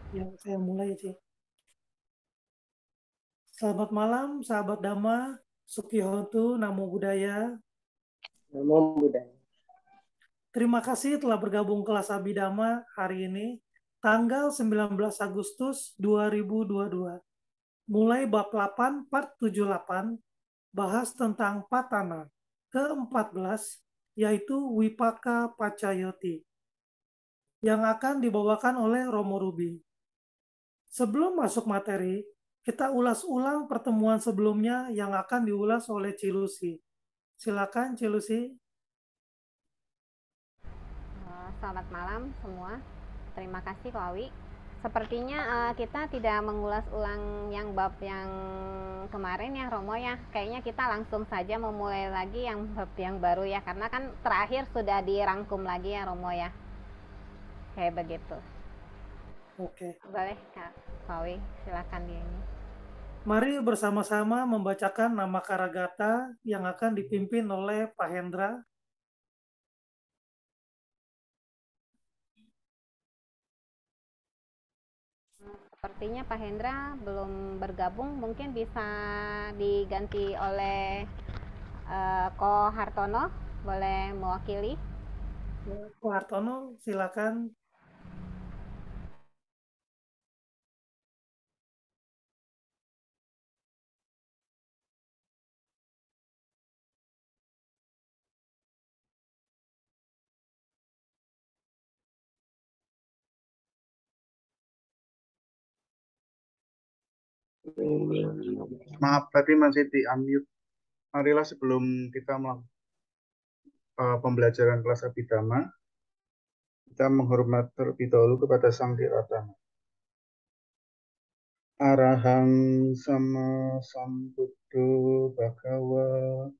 Ya, saya mulai, Ci. Selamat malam, sahabat Dhamma, Sukihotu, Namo Buddhaya. Namo Buddhaya. Terima kasih telah bergabung kelas Abhidhamma hari ini, tanggal 19 Agustus 2022. Mulai bab 8, part 78, bahas tentang patana ke-14, yaitu Wipaka Pacayoti, yang akan dibawakan oleh Romo Rubi. Sebelum masuk materi, kita ulas ulang pertemuan sebelumnya yang akan diulas oleh Cilusi. Silakan Cilusi. Selamat malam semua. Terima kasih Ko Awi. Sepertinya kita tidak mengulas ulang yang bab yang kemarin ya Romo ya. Kayaknya kita langsung saja memulai lagi yang bab yang baru ya. Karena kan terakhir sudah dirangkum lagi ya Romo ya. Kayak begitu. Oke. Boleh Kak Awi, silakan dia ini. Mari bersama-sama membacakan nama Karagata yang akan dipimpin oleh Pak Hendra. Sepertinya Pak Hendra belum bergabung, mungkin bisa diganti oleh Ko Hartono, boleh mewakili. Pak Hartono, silakan. Maaf, tadi masih di unmute. Marilah sebelum kita melakukan pembelajaran kelas Abhidhamma, kita menghormat terlebih dahulu kepada Sang Dhiratama. Arahang sama sambuddho bhagawa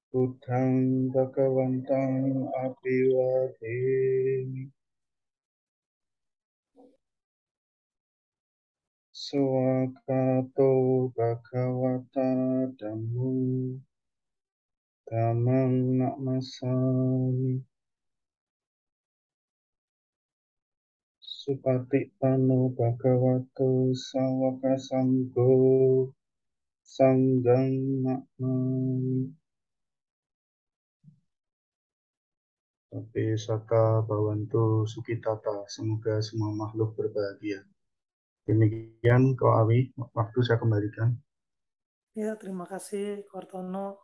buddhang bhagawantang abhiwademi swakato bhagawata dhammo dhammang namassami Supatippano bhagavato sawaka sanggo sanggang maknami. Tapi sata bawantu sukitata, semoga semua makhluk berbahagia. Demikian Ko Awi, waktu saya kembalikan. Ya, terima kasih Pak Hartono.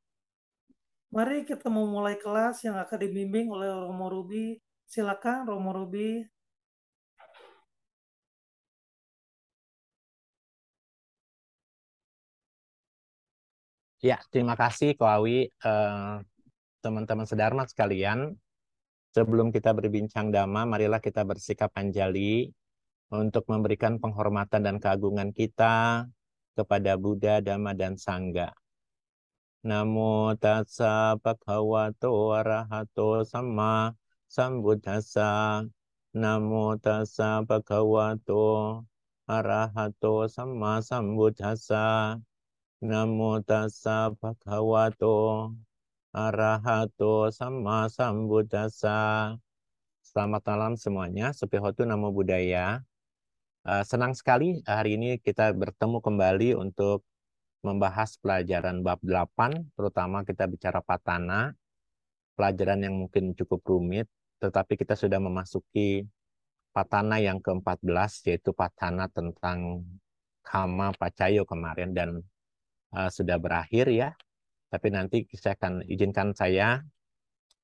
Mari kita memulai kelas yang akan dibimbing oleh Romo Rubi. Silakan Romo Rubi. Ya, terima kasih Ko Awi, teman-teman sedharma sekalian. Sebelum kita berbincang dhamma, marilah kita bersikap anjali untuk memberikan penghormatan dan keagungan kita kepada Buddha, Dhamma, dan Sangha. Namo tassa bhagavato arahato samma sambuddhassa. Namo tassa bhagavato arahato samma sambuddhassa. Namo tassa bhagavato arahato samma sambuddhassa. Selamat malam semuanya. Sukihotu Namo Buddhaya. Senang sekali hari ini kita bertemu kembali untuk membahas pelajaran bab 8, terutama kita bicara patana, pelajaran yang mungkin cukup rumit, tetapi kita sudah memasuki patana yang ke-14, yaitu patana tentang kama pacayo kemarin, dan sudah berakhir ya. Tapi nanti saya akan izinkan saya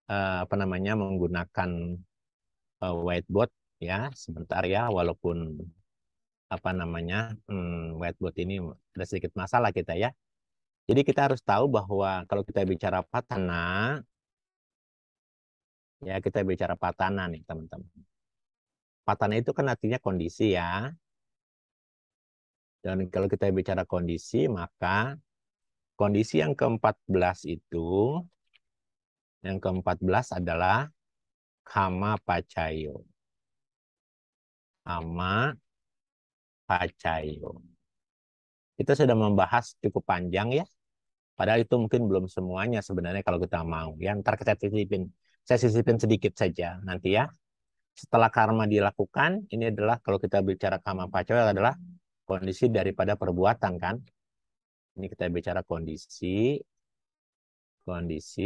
menggunakan whiteboard ya sebentar ya, walaupun whiteboard ini ada sedikit masalah kita ya. Jadi kita harus tahu bahwa kalau kita bicara patana, ya kita bicara patana nih teman-teman. Patana itu kan artinya kondisi ya. Dan kalau kita bicara kondisi, maka kondisi yang ke-14 itu, yang ke-14 adalah kama pacayo. Kama pacayo. Kita sudah membahas cukup panjang ya. Padahal itu mungkin belum semuanya sebenarnya kalau kita mau. Ya, ntar kita sisipin. Saya sisipin sedikit saja nanti ya. Setelah karma dilakukan, ini adalah kalau kita bicara kama pacoya adalah kondisi daripada perbuatan kan. Ini kita bicara kondisi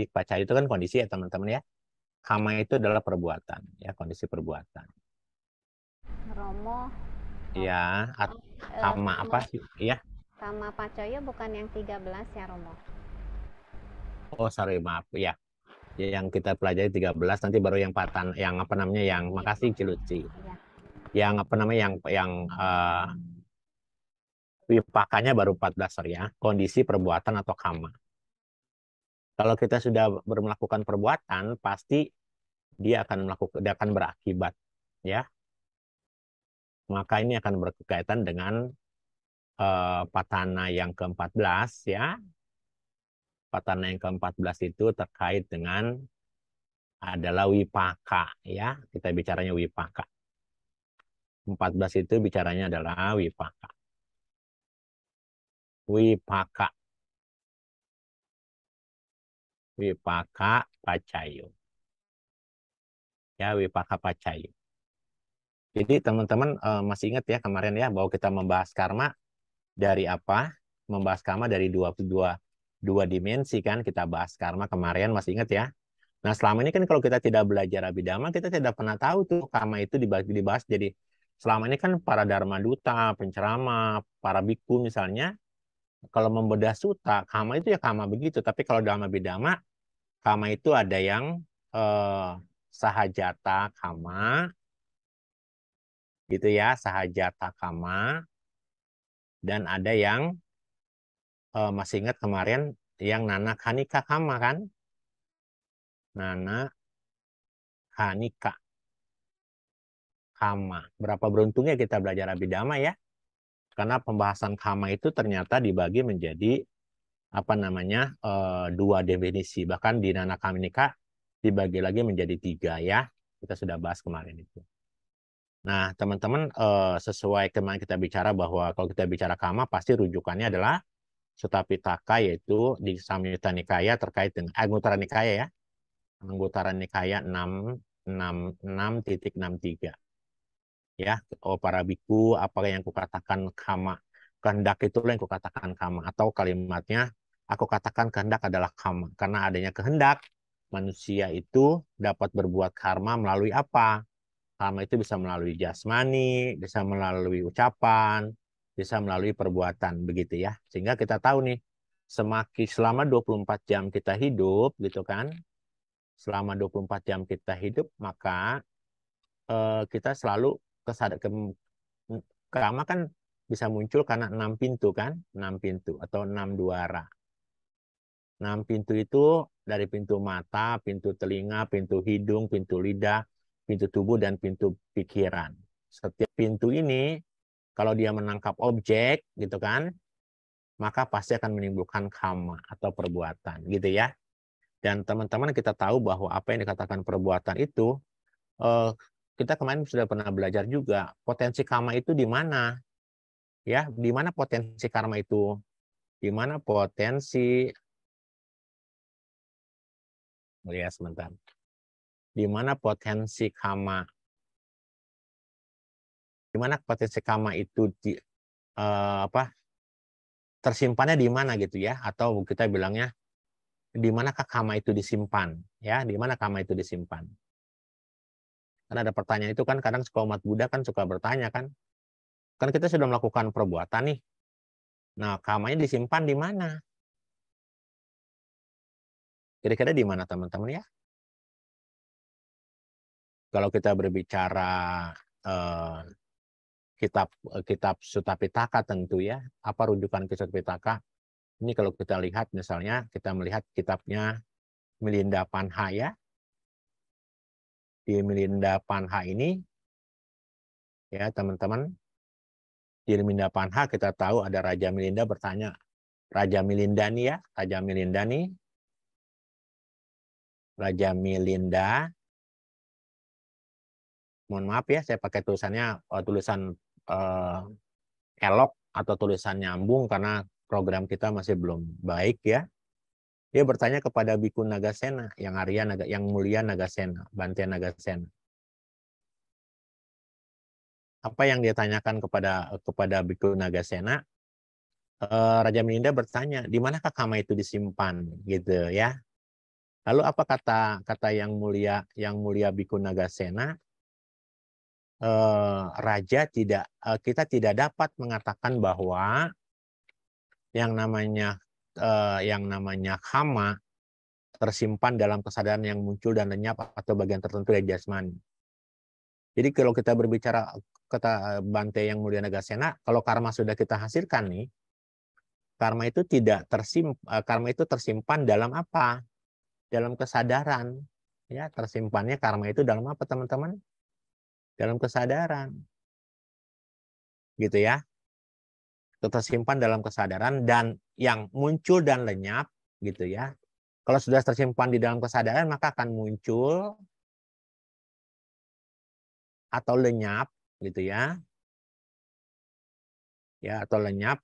pacoya itu kan kondisi ya teman-teman ya. Kama itu adalah perbuatan ya, kondisi perbuatan. Romo, Ya, kama apa sih? Ya. kama pacoya bukan yang 13 ya Romo? Oh, sorry, maaf ya. Yang kita pelajari 13 nanti baru yang patan yang apa namanya yang makasih Ciluci. Ya. Yang apa namanya yang wipakanya baru 14 sorry ya. Kondisi perbuatan atau kama. Kalau kita sudah melakukan perbuatan pasti dia akan berakibat ya. Maka ini akan berkaitan dengan patana yang ke-14 ya. Patana yang ke-14 itu terkait dengan adalah wipaka ya. Kita bicaranya wipaka. 14 itu bicaranya adalah wipaka. Wipaka. Wipaka pacayo. Ya, wipaka pacayo. Jadi teman-teman masih ingat ya kemarin ya bahwa kita membahas karma dari apa? Membahas karma dari dua dimensi kan, kita bahas karma kemarin, masih ingat ya? Nah, selama ini kan kalau kita tidak belajar Abhidhamma, kita tidak pernah tahu tuh karma itu dibahas. Jadi selama ini kan para dharma duta, penceramah, para biku misalnya, kalau membedah sutta, karma itu ya karma begitu. Tapi kalau dalam Abhidhamma, karma itu ada yang sahajata karma, gitu ya, sahajata karma, dan ada yang masih ingat kemarin yang nana kanika kama kan? Nana kanika kama. Berapa beruntungnya kita belajar Abhidhamma ya? Karena pembahasan kama itu ternyata dibagi menjadi apa namanya dua definisi. Bahkan di nana kanika dibagi lagi menjadi 3 ya. Kita sudah bahas kemarin itu. Nah teman-teman sesuai kemarin kita bicara bahwa kalau kita bicara kama pasti rujukannya adalah Sutta Pitaka yaitu di Samyutta Nikaya terkait dengan Anguttara Nikaya ya. Anguttara Nikaya 6.63. Ya, oh para biku apa yang kukatakan kama. Kehendak itulah yang kukatakan kama atau kalimatnya aku katakan kehendak adalah kama. Karena adanya kehendak manusia itu dapat berbuat karma melalui apa? Karma itu bisa melalui jasmani, bisa melalui ucapan, bisa melalui perbuatan begitu ya. Sehingga kita tahu nih semakin selama 24 jam kita hidup gitu kan. Selama 24 jam kita hidup maka kita selalu karma kan bisa muncul karena 6 pintu kan, 6 pintu atau 6 duara. 6 pintu itu dari pintu mata, pintu telinga, pintu hidung, pintu lidah, pintu tubuh dan pintu pikiran. Setiap pintu ini kalau dia menangkap objek gitu kan, maka pasti akan menimbulkan karma atau perbuatan gitu ya. Dan teman-teman kita tahu bahwa apa yang dikatakan perbuatan itu kita kemarin sudah pernah belajar juga potensi karma itu di mana? Ya, di mana potensi karma itu? Di mana potensi lihat sebentar. Di mana potensi karma? Di mana potensi karma itu tersimpannya di mana gitu ya? Atau kita bilangnya di manakah karma itu disimpan? Ya, di mana karma itu disimpan? Karena ada pertanyaan itu kan kadang suka umat Buddha kan suka bertanya kan. Kan kita sudah melakukan perbuatan nih. Nah, karmanya disimpan di mana? Kira-kira di mana teman-teman ya? Kalau kita berbicara kitab Sutta Pitaka tentu ya. Apa rujukan ke Sutta Pitaka? Ini kalau kita lihat misalnya kita melihat kitabnya Milinda Panha ya. Di Milinda Panha ini ya teman-teman. Di Milinda Panha kita tahu ada Raja Milinda bertanya. Raja Milinda nih ya. Raja Milinda nih. Raja Milinda. Mohon maaf ya saya pakai tulisannya tulisan elok atau tulisan nyambung karena program kita masih belum baik ya. Dia bertanya kepada Bhikkhu Nagasena yang mulia Nagasena, Bante Nagasena. apa yang dia tanyakan kepada Bhikkhu Nagasena, Raja Milinda bertanya, di manakah kama itu disimpan, gitu ya. Lalu apa kata yang mulia Bhikkhu Nagasena? Raja kita tidak dapat mengatakan bahwa yang namanya kama tersimpan dalam kesadaran yang muncul dan lenyap atau bagian tertentu dari jasmani. Jadi kalau kita berbicara kata Bante yang mulia Nagasena, kalau karma sudah kita hasilkan nih, karma itu tersimpan dalam apa? Dalam kesadaran. Ya, tersimpannya karma itu dalam apa, teman-teman? Dalam kesadaran. Gitu ya. Itu tersimpan dalam kesadaran dan yang muncul dan lenyap gitu ya. Kalau sudah tersimpan di dalam kesadaran maka akan muncul atau lenyap gitu ya. Ya, atau lenyap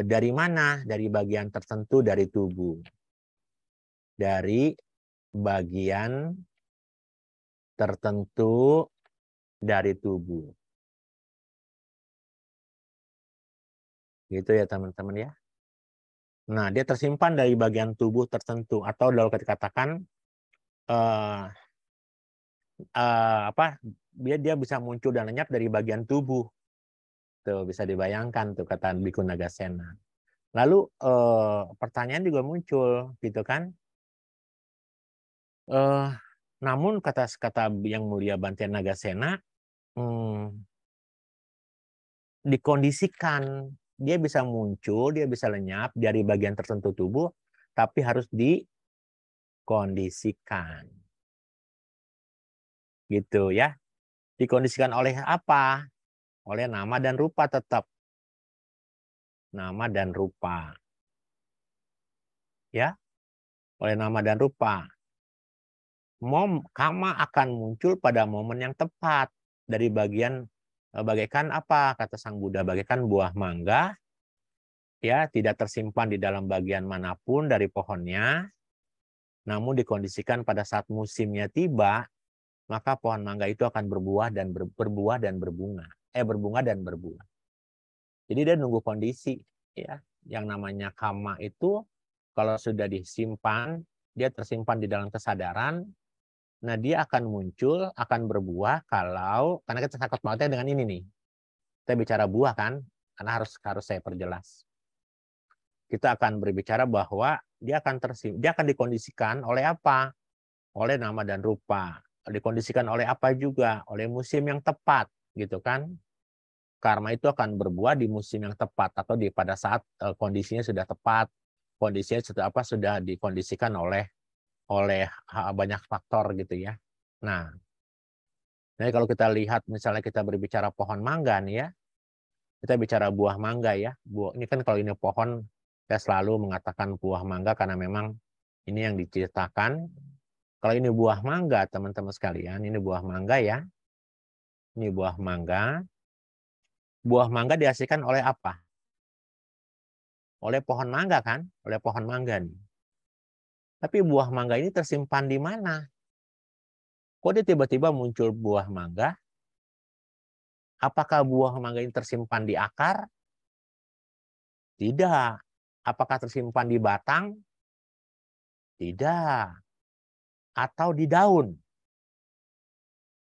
dari mana? Dari bagian tertentu dari tubuh. Dari bagian tertentu dari tubuh. Gitu ya teman-teman ya. Nah, dia tersimpan dari bagian tubuh tertentu atau kalau dikatakan dia bisa muncul dan lenyap dari bagian tubuh. Tuh bisa dibayangkan tuh kata Bhikkhu Nagasena. Lalu pertanyaan juga muncul gitu kan. Namun kata yang mulia Bante Nagasena dikondisikan, dia bisa muncul, dia bisa lenyap dari bagian tertentu tubuh, tapi harus dikondisikan. Gitu ya. Dikondisikan oleh apa? Oleh nama dan rupa tetap. Nama dan rupa. Ya. Oleh nama dan rupa. Kama akan muncul pada momen yang tepat dari bagaikan apa kata Sang Buddha, bagaikan buah mangga ya, tidak tersimpan di dalam bagian manapun dari pohonnya, namun dikondisikan pada saat musimnya tiba, maka pohon mangga itu akan berbuah dan berbunga dan berbuah. Jadi dia nunggu kondisi ya. Yang namanya kama itu kalau sudah disimpan, dia tersimpan di dalam kesadaran. Nah, dia akan muncul, akan berbuah karena kita takut pautnya dengan ini nih. Kita bicara buah kan, karena harus saya perjelas. Kita akan berbicara bahwa dia akan dikondisikan oleh apa? Oleh nama dan rupa. Dikondisikan oleh apa juga? Oleh musim yang tepat, gitu kan? Karma itu akan berbuah di musim yang tepat atau pada saat kondisinya sudah tepat, kondisinya sudah dikondisikan oleh banyak faktor gitu ya. Nah, jadi kalau kita lihat misalnya kita berbicara pohon mangga nih ya, kita bicara buah mangga ya. Ini kan kalau ini pohon, saya selalu mengatakan buah mangga karena memang ini yang diceritakan. Kalau ini buah mangga, teman-teman sekalian, ini buah mangga ya. Ini buah mangga. Buah mangga dihasilkan oleh apa? Oleh pohon mangga kan? Oleh pohon mangga nih. Tapi buah mangga ini tersimpan di mana? Kok dia tiba-tiba muncul buah mangga? Apakah buah mangga ini tersimpan di akar? Tidak. Apakah tersimpan di batang? Tidak. Atau di daun?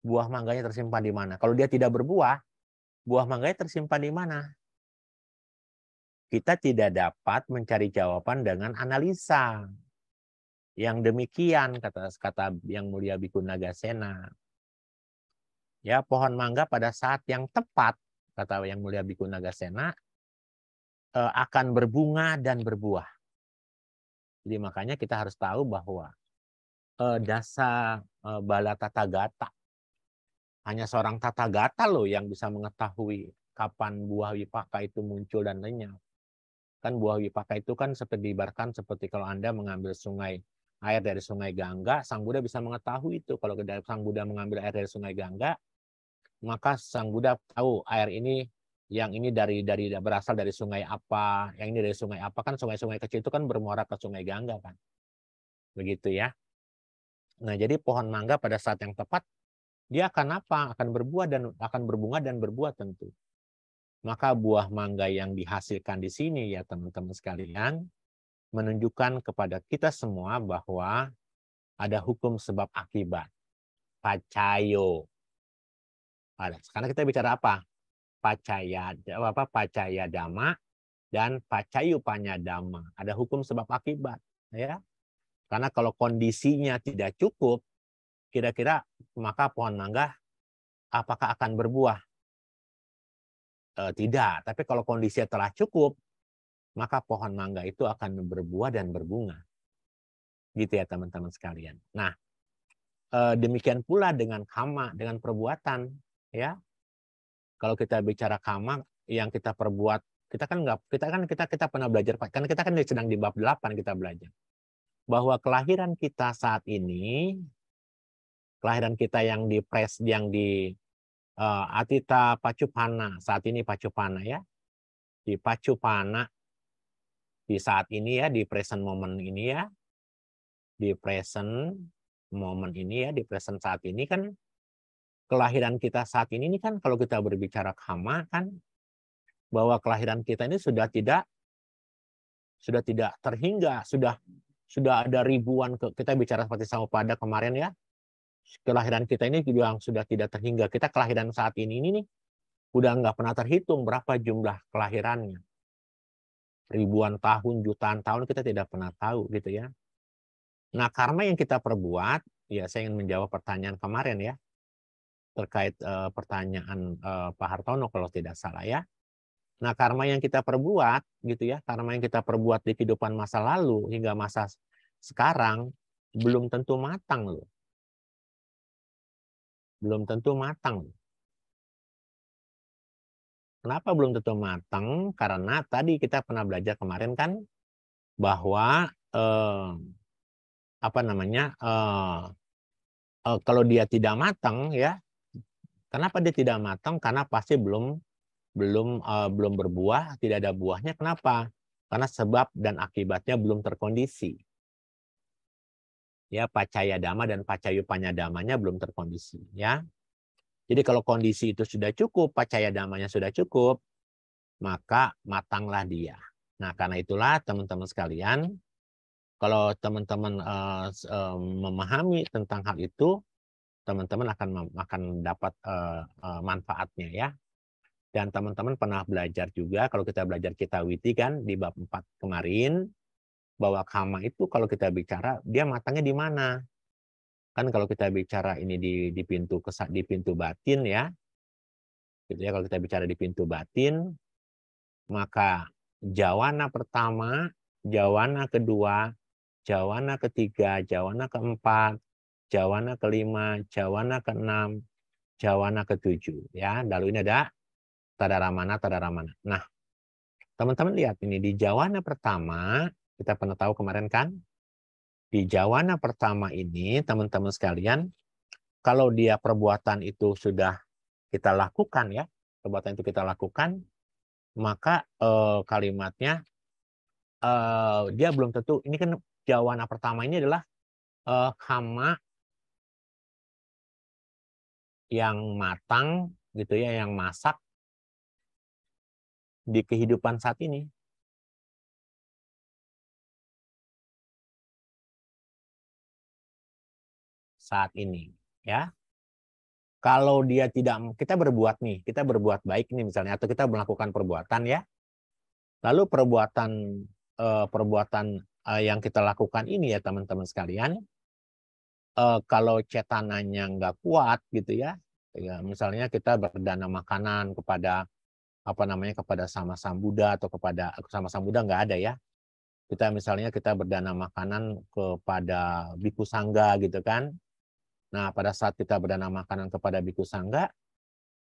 Buah mangganya tersimpan di mana? Kalau dia tidak berbuah, buah mangganya tersimpan di mana? Kita tidak dapat mencari jawaban dengan analisa. Yang demikian kata yang mulia Bhikkhu Nagasena. Ya, pohon mangga pada saat yang tepat kata yang mulia Bhikkhu Nagasena akan berbunga dan berbuah. Jadi makanya kita harus tahu bahwa dasa bala tathagata, hanya seorang tathagata loh yang bisa mengetahui kapan buah wipaka itu muncul dan lenyap. Kan buah wipaka itu kan seperti diibaratkan seperti kalau Anda mengambil air dari sungai Gangga, Sang Buddha bisa mengetahui itu. Kalau Sang Buddha mengambil air dari sungai Gangga, maka Sang Buddha tahu air ini yang ini berasal dari sungai apa, yang ini dari sungai apa. Kan sungai-sungai kecil itu kan bermuara ke sungai Gangga kan. Begitu ya. Nah, jadi pohon mangga pada saat yang tepat dia akan apa? Akan berbuah dan akan berbunga dan berbuah tentu. Maka buah mangga yang dihasilkan di sini ya teman-teman sekalian menunjukkan kepada kita semua bahwa ada hukum sebab akibat. Pacayo. Karena kita bicara apa? Pacaya dhamma dan pacayu panyadama. Ada hukum sebab akibat, ya. Karena kalau kondisinya tidak cukup, kira-kira maka pohon mangga apakah akan berbuah? Tidak. Tapi kalau kondisinya telah cukup, maka pohon mangga itu akan berbuah dan berbunga. Gitu ya teman-teman sekalian. Nah, demikian pula dengan kama, dengan perbuatan, ya. Kalau kita bicara kama yang kita perbuat, kita pernah belajar, kan kita kan sedang di bab 8 kita belajar bahwa kelahiran kita saat ini, kelahiran kita yang di Atita Pacupana, saat ini Pacupana ya, di Pacupana di saat ini ya, di present moment ini ya, di present moment ini ya, di present saat ini kan kelahiran kita saat ini kan kalau kita berbicara kama kan bahwa kelahiran kita ini sudah tidak terhingga, sudah ada ribuan kita bicara seperti Samupada kemarin ya. Kelahiran kita ini juga sudah tidak terhingga. Kita kelahiran saat ini nih udah nggak pernah terhitung berapa jumlah kelahirannya. Ribuan tahun, jutaan tahun kita tidak pernah tahu gitu ya. Nah, karma yang kita perbuat, ya saya ingin menjawab pertanyaan kemarin ya. Terkait pertanyaan Pak Hartono kalau tidak salah ya. Nah, karma yang kita perbuat gitu ya, karma yang kita perbuat di kehidupan masa lalu hingga masa sekarang belum tentu matang loh. Belum tentu matang. Kenapa belum tentu matang? Karena tadi kita pernah belajar kemarin kan bahwa kalau dia tidak matang ya, kenapa dia tidak matang? Karena pasti belum berbuah, tidak ada buahnya. Kenapa? Karena sebab dan akibatnya belum terkondisi. Ya, pacaya dhamma dan pacayu panyadamanya belum terkondisi. Ya, jadi kalau kondisi itu sudah cukup, pacaya dhammanya sudah cukup, maka matanglah dia. Nah, karena itulah teman-teman sekalian, kalau teman-teman memahami tentang hal itu, teman-teman akan dapat manfaatnya ya. Dan teman-teman pernah belajar juga, kalau kita belajar Citawiti kan di bab 4 kemarin, bahwa kama itu kalau kita bicara, dia matangnya di mana? Kan kalau kita bicara ini di pintu batin ya, gitu ya, kalau kita bicara di pintu batin, maka jawana pertama, jawana kedua, jawana ketiga, jawana keempat, jawana kelima, jawana keenam, jawana ketujuh ya. Lalu ini ada tadaramana. Nah, teman-teman lihat ini di jawana pertama, kita pernah tahu kemarin kan? Di jawana pertama ini, teman-teman sekalian, kalau dia perbuatan itu sudah kita lakukan ya, perbuatan itu kita lakukan, maka kalimatnya dia belum tentu, ini kan jawana pertama ini adalah kama yang matang gitu ya, yang masak di kehidupan saat ini. Saat ini ya. Kalau dia tidak, kita berbuat baik nih misalnya, atau kita melakukan perbuatan ya. Lalu perbuatan yang kita lakukan ini ya teman-teman sekalian, kalau cetananya nggak kuat gitu ya, misalnya kita berdana makanan kepada kepada sama Sambuddha atau kepada sama Sambuddha nggak ada ya. Misalnya kita berdana makanan kepada Bhikkhu Sangga gitu kan. Nah, pada saat kita berdana makanan kepada Bhikkhu Sangga,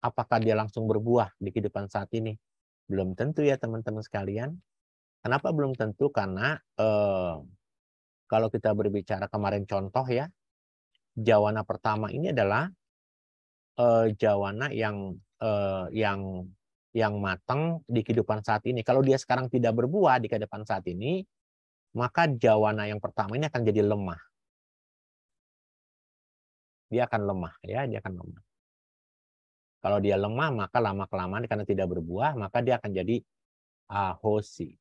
apakah dia langsung berbuah di kehidupan saat ini? Belum tentu ya teman-teman sekalian. Kenapa belum tentu? Karena kalau kita berbicara kemarin contoh ya, jawana pertama ini adalah jawana yang matang di kehidupan saat ini. Kalau dia sekarang tidak berbuah di kehidupan saat ini, maka jawana yang pertama ini akan jadi lemah. dia akan lemah ya, dia akan lemah. Kalau dia lemah maka lama-kelamaan karena tidak berbuah maka dia akan jadi ahosi.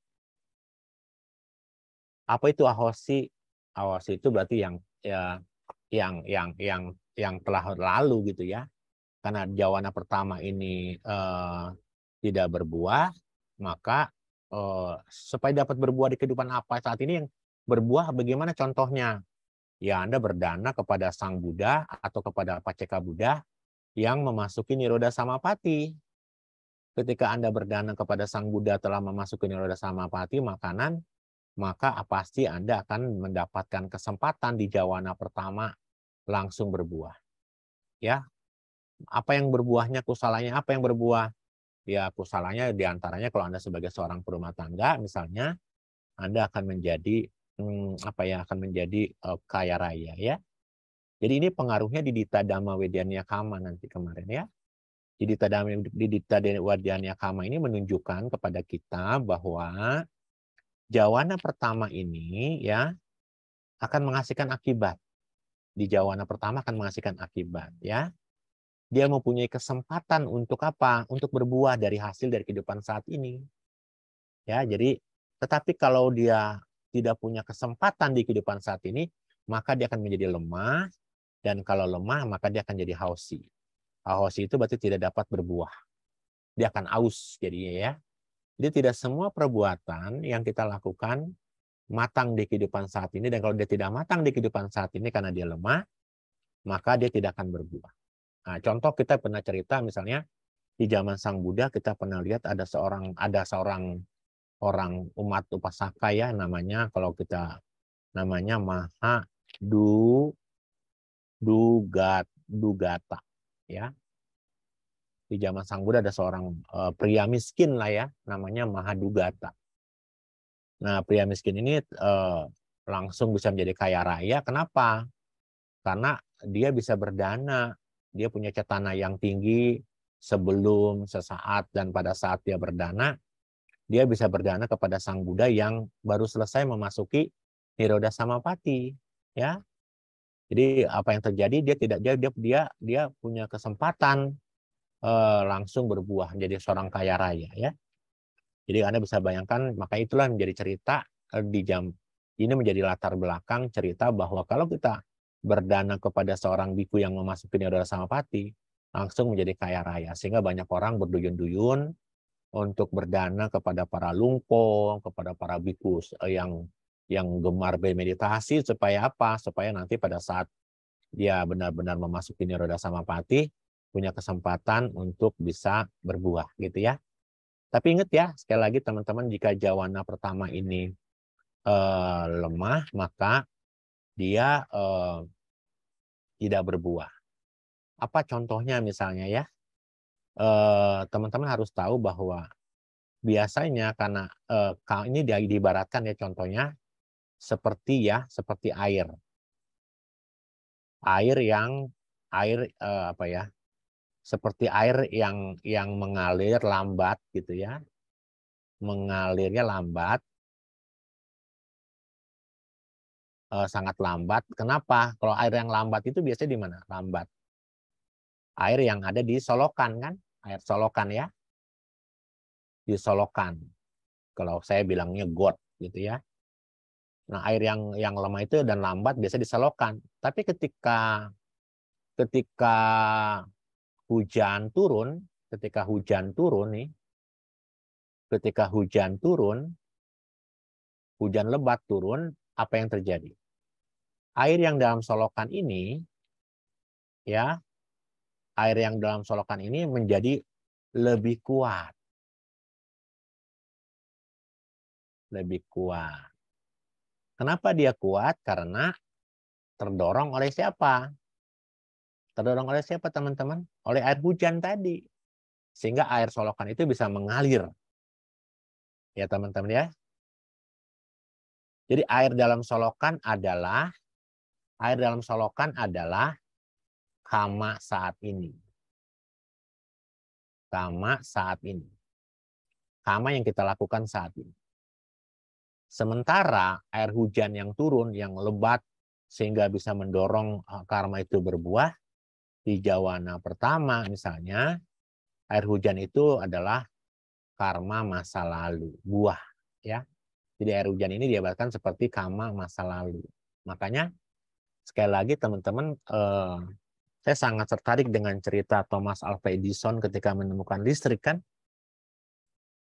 Apa itu ahosi? Ahosi itu berarti yang ya yang telah lalu gitu ya. Karena jawana pertama ini tidak berbuah, maka supaya dapat berbuah di kehidupan apa saat ini yang berbuah bagaimana contohnya? Ya Anda berdana kepada Sang Buddha atau kepada Paceka Buddha yang memasuki Niroda Samapati. Ketika Anda berdana kepada Sang Buddha telah memasuki Niroda Samapati, maka pasti Anda akan mendapatkan kesempatan di jawana pertama langsung berbuah. Ya, apa yang berbuahnya, kusalanya apa yang berbuah? Ya, kusalanya diantaranya kalau Anda sebagai seorang perumah tangga, misalnya, Anda akan menjadi akan menjadi kaya raya ya. Jadi ini pengaruhnya di Ditta Dhamma Wedanya Kama nanti kemarin ya. Di Ditta Wedanya Kama ini menunjukkan kepada kita bahwa jawana pertama ini ya akan menghasilkan akibat. Di jawana pertama akan menghasilkan akibat ya. Dia mempunyai kesempatan untuk apa? Untuk berbuah dari hasil dari kehidupan saat ini. Ya, jadi tetapi kalau dia tidak punya kesempatan di kehidupan saat ini, maka dia akan menjadi lemah, dan kalau lemah maka dia akan jadi hausi. Hausi itu berarti tidak dapat berbuah. Dia akan aus jadinya ya. Jadi tidak semua perbuatan yang kita lakukan matang di kehidupan saat ini, dan kalau dia tidak matang di kehidupan saat ini karena dia lemah, maka dia tidak akan berbuah. Nah, contoh kita pernah cerita misalnya di zaman Sang Buddha kita pernah lihat ada seorang orang umat upasaka ya namanya namanya Dugata ya. Di zaman Sang Buddha ada seorang pria miskin lah ya namanya Mahadugata. Nah, pria miskin ini langsung bisa menjadi kaya raya. Kenapa? Karena dia bisa berdana, dia punya cetana yang tinggi sebelum, sesaat, dan pada saat dia berdana, dia bisa berdana kepada Sang Buddha yang baru selesai memasuki Niroda Samapati, ya. Jadi apa yang terjadi dia punya kesempatan langsung berbuah menjadi seorang kaya raya, ya. Jadi Anda bisa bayangkan, maka itulah menjadi cerita ini menjadi latar belakang cerita bahwa kalau kita berdana kepada seorang biku yang memasuki Niroda Samapati, langsung menjadi kaya raya. Sehingga banyak orang berduyun-duyun untuk berdana kepada para lungpo, kepada para biku yang gemar bermeditasi, supaya apa? Supaya nanti pada saat dia benar-benar memasuki Niroda Samapati, punya kesempatan untuk bisa berbuah, gitu ya. Tapi ingat ya, sekali lagi teman-teman, jika jawana pertama ini lemah, maka dia tidak berbuah. Apa contohnya misalnya ya? Teman-teman harus tahu bahwa biasanya karena ini diibaratkan ya contohnya seperti air. Seperti air yang mengalir lambat gitu ya. Mengalirnya lambat. Sangat lambat. Kenapa? Kalau air yang lambat itu biasanya di mana? Lambat. Air yang ada di solokan kan? Air solokan ya. Di solokan. Kalau saya bilangnya got gitu ya. Nah, air yang lemah itu dan lambat biasa di solokan. Tapi ketika hujan turun hujan lebat turun, apa yang terjadi? Air yang dalam solokan ini menjadi lebih kuat. Kenapa dia kuat? Karena terdorong oleh siapa? Terdorong oleh siapa, teman-teman? Oleh air hujan tadi. Sehingga air solokan itu bisa mengalir. Ya, teman-teman ya. Jadi air dalam solokan adalah kama saat ini. Kama saat ini. Kama yang kita lakukan saat ini. Sementara air hujan yang turun, yang lebat, sehingga bisa mendorong karma itu berbuah, Di Jawana pertama misalnya, air hujan itu adalah karma masa lalu, buah. Ya. Jadi air hujan ini diabarkan seperti karma masa lalu. Makanya sekali lagi teman-teman, saya sangat tertarik dengan cerita Thomas Alva Edison ketika menemukan listrik kan.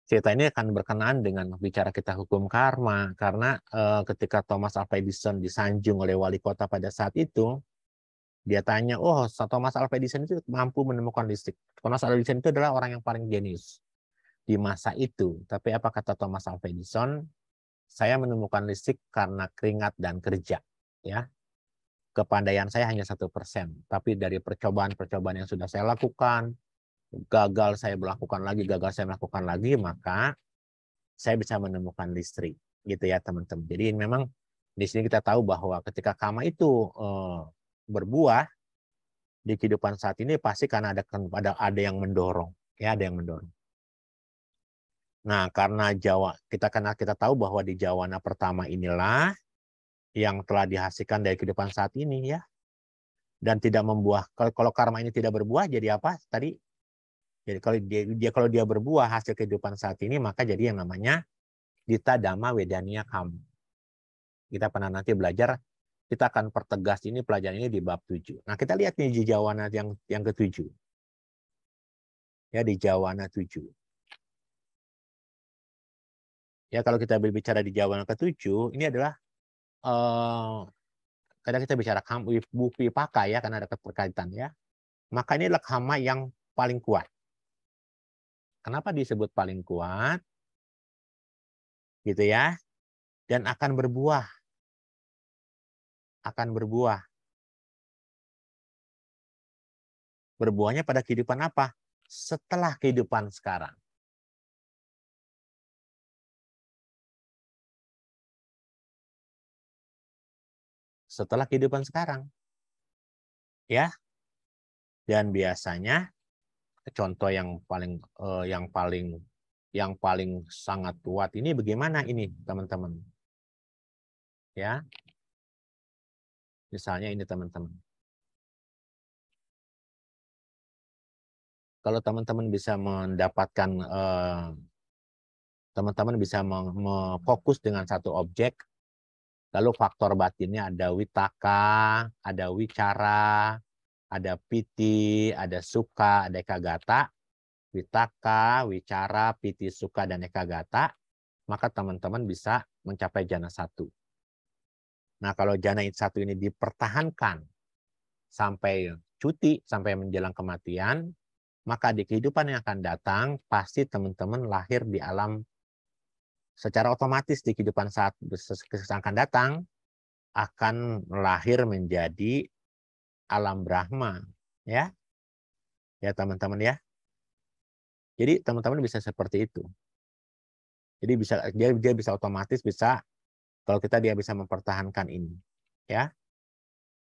Cerita ini akan berkenaan dengan bicara kita hukum karma, karena ketika Thomas Alva Edison disanjung oleh wali kota pada saat itu, dia tanya, oh Thomas Alva Edison itu mampu menemukan listrik. Thomas Alva Edison itu adalah orang yang paling jenius di masa itu. Tapi apa kata Thomas Alva Edison? Saya menemukan listrik karena keringat dan kerja. Ya, kepandaian saya hanya 1%. Tapi dari percobaan-percobaan yang sudah saya lakukan, gagal saya melakukan lagi, maka saya bisa menemukan listrik, gitu ya teman-teman. Jadi memang di sini kita tahu bahwa ketika karma itu berbuah di kehidupan saat ini pasti karena ada yang mendorong, ya ada yang mendorong. Nah, karena kita tahu bahwa di Jawana pertama inilah yang telah dihasilkan dari kehidupan saat ini ya, dan tidak membuah. Kalau karma ini tidak berbuah, jadi apa tadi? Jadi kalau dia berbuah hasil kehidupan saat ini, maka jadi yang namanya Dita Dhamma Wedaniya Kam. Kita pernah nanti belajar, kita akan pertegas ini pelajaran ini di bab 7. Nah, kita lihat nih di Jawana yang ke-7. Ya, di Jawana 7. Ya, kalau kita berbicara di Jawana ke-7, ini adalah kadang kita bicara Bupi Paka ya, karena ada keterkaitan ya. Maka ini adalah karma yang paling kuat. Kenapa disebut paling kuat? Gitu ya. Dan akan berbuah. Berbuahnya pada kehidupan apa? Setelah kehidupan sekarang. Setelah kehidupan sekarang. Ya. Dan biasanya contoh yang paling sangat kuat ini bagaimana ini, teman-teman? Ya. Misalnya ini, teman-teman. Kalau teman-teman bisa mendapatkan teman-teman bisa fokus dengan satu objek, lalu faktor batinnya ada witaka, ada wicara, ada piti, ada suka, ada ekagata. Witaka, wicara, piti, suka, dan ekagata, maka teman-teman bisa mencapai jana 1. Nah, kalau jana 1 ini dipertahankan sampai cuti, sampai menjelang kematian, maka di kehidupan yang akan datang, pasti teman-teman lahir di alam secara otomatis di kehidupan saat akan datang, akan lahir menjadi alam Brahma. Ya, ya teman-teman ya. Jadi teman-teman bisa seperti itu. Jadi dia bisa otomatis bisa, kalau dia bisa mempertahankan ini, ya.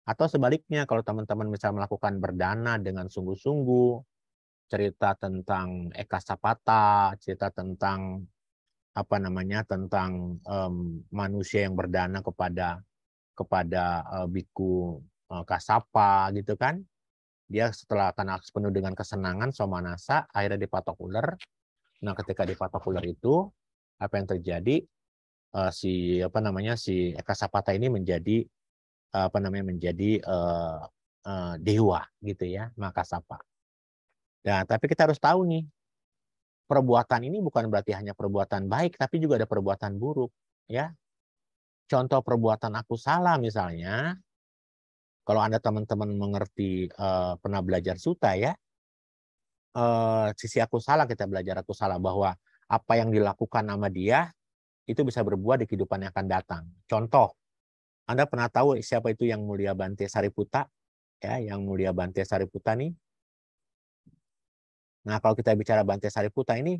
Atau sebaliknya kalau teman-teman bisa melakukan berdana dengan sungguh-sungguh, cerita tentang Eka Sapata, cerita tentang tentang manusia yang berdana kepada biku Kasapa gitu kan. Dia setelah karena penuh dengan kesenangan somanasa, akhirnya dipatok ular. Nah, ketika dipatok ular itu apa yang terjadi? Si Eka Sapata ini menjadi dewa gitu ya, Makasapa. Nah, tapi kita harus tahu nih, perbuatan ini bukan berarti hanya perbuatan baik, tapi juga ada perbuatan buruk ya. Contoh perbuatan aku salah misalnya, kalau Anda teman-teman mengerti pernah belajar suta ya, sisi aku salah, kita belajar aku salah bahwa apa yang dilakukan sama dia itu bisa berbuah di kehidupan yang akan datang. Contoh, Anda pernah tahu siapa itu Yang Mulia Bante Sariputta? Ya, Yang Mulia Bante Sariputta nih. Nah, kalau kita bicara Bante Sariputta ini,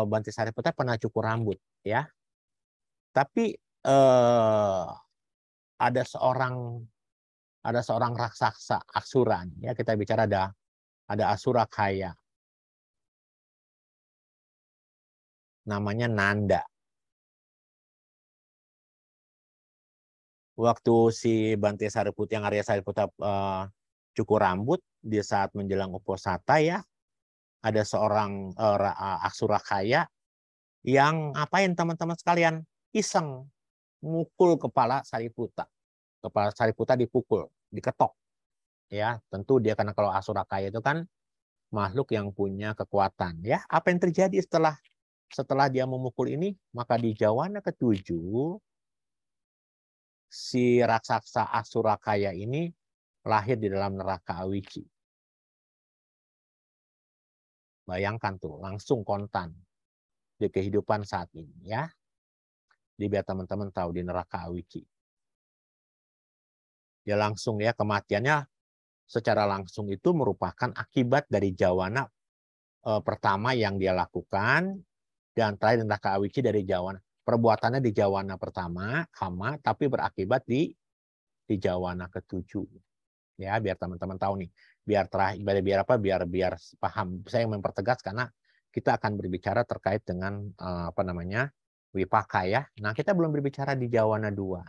Bante Sariputta pernah cukur rambut, ya. Tapi ada seorang raksasa asura, ya kita bicara ada asura kaya, namanya Nanda. Waktu si Bante Sariputta, yang Arya Sariputta cukur rambut, di saat menjelang Uposatha ya, ada seorang Aksurakaya yang ngapain teman-teman sekalian? Iseng mukul kepala Sariputta. Kepala Sariputta dipukul, diketok. Ya, tentu dia karena kalau Aksurakaya itu kan makhluk yang punya kekuatan. Ya, apa yang terjadi setelah dia memukul ini? Maka di Jawana ke-7 si raksasa Aksurakaya ini lahir di dalam neraka Awici. Bayangkan tuh, langsung kontan di kehidupan saat ini ya. Jadi biar teman-teman tahu di neraka Awici. Ya langsung ya, kematiannya secara langsung itu merupakan akibat dari Jawana pertama yang dia lakukan, dan terakhir neraka Awici dari Jawana. Perbuatannya di Jawana pertama, Kama, tapi berakibat di Jawana ke-7. Ya, biar teman-teman tahu nih. Biar paham. Saya yang mempertegas karena kita akan berbicara terkait dengan Wipaka ya. Nah, kita belum berbicara di Jawana 2.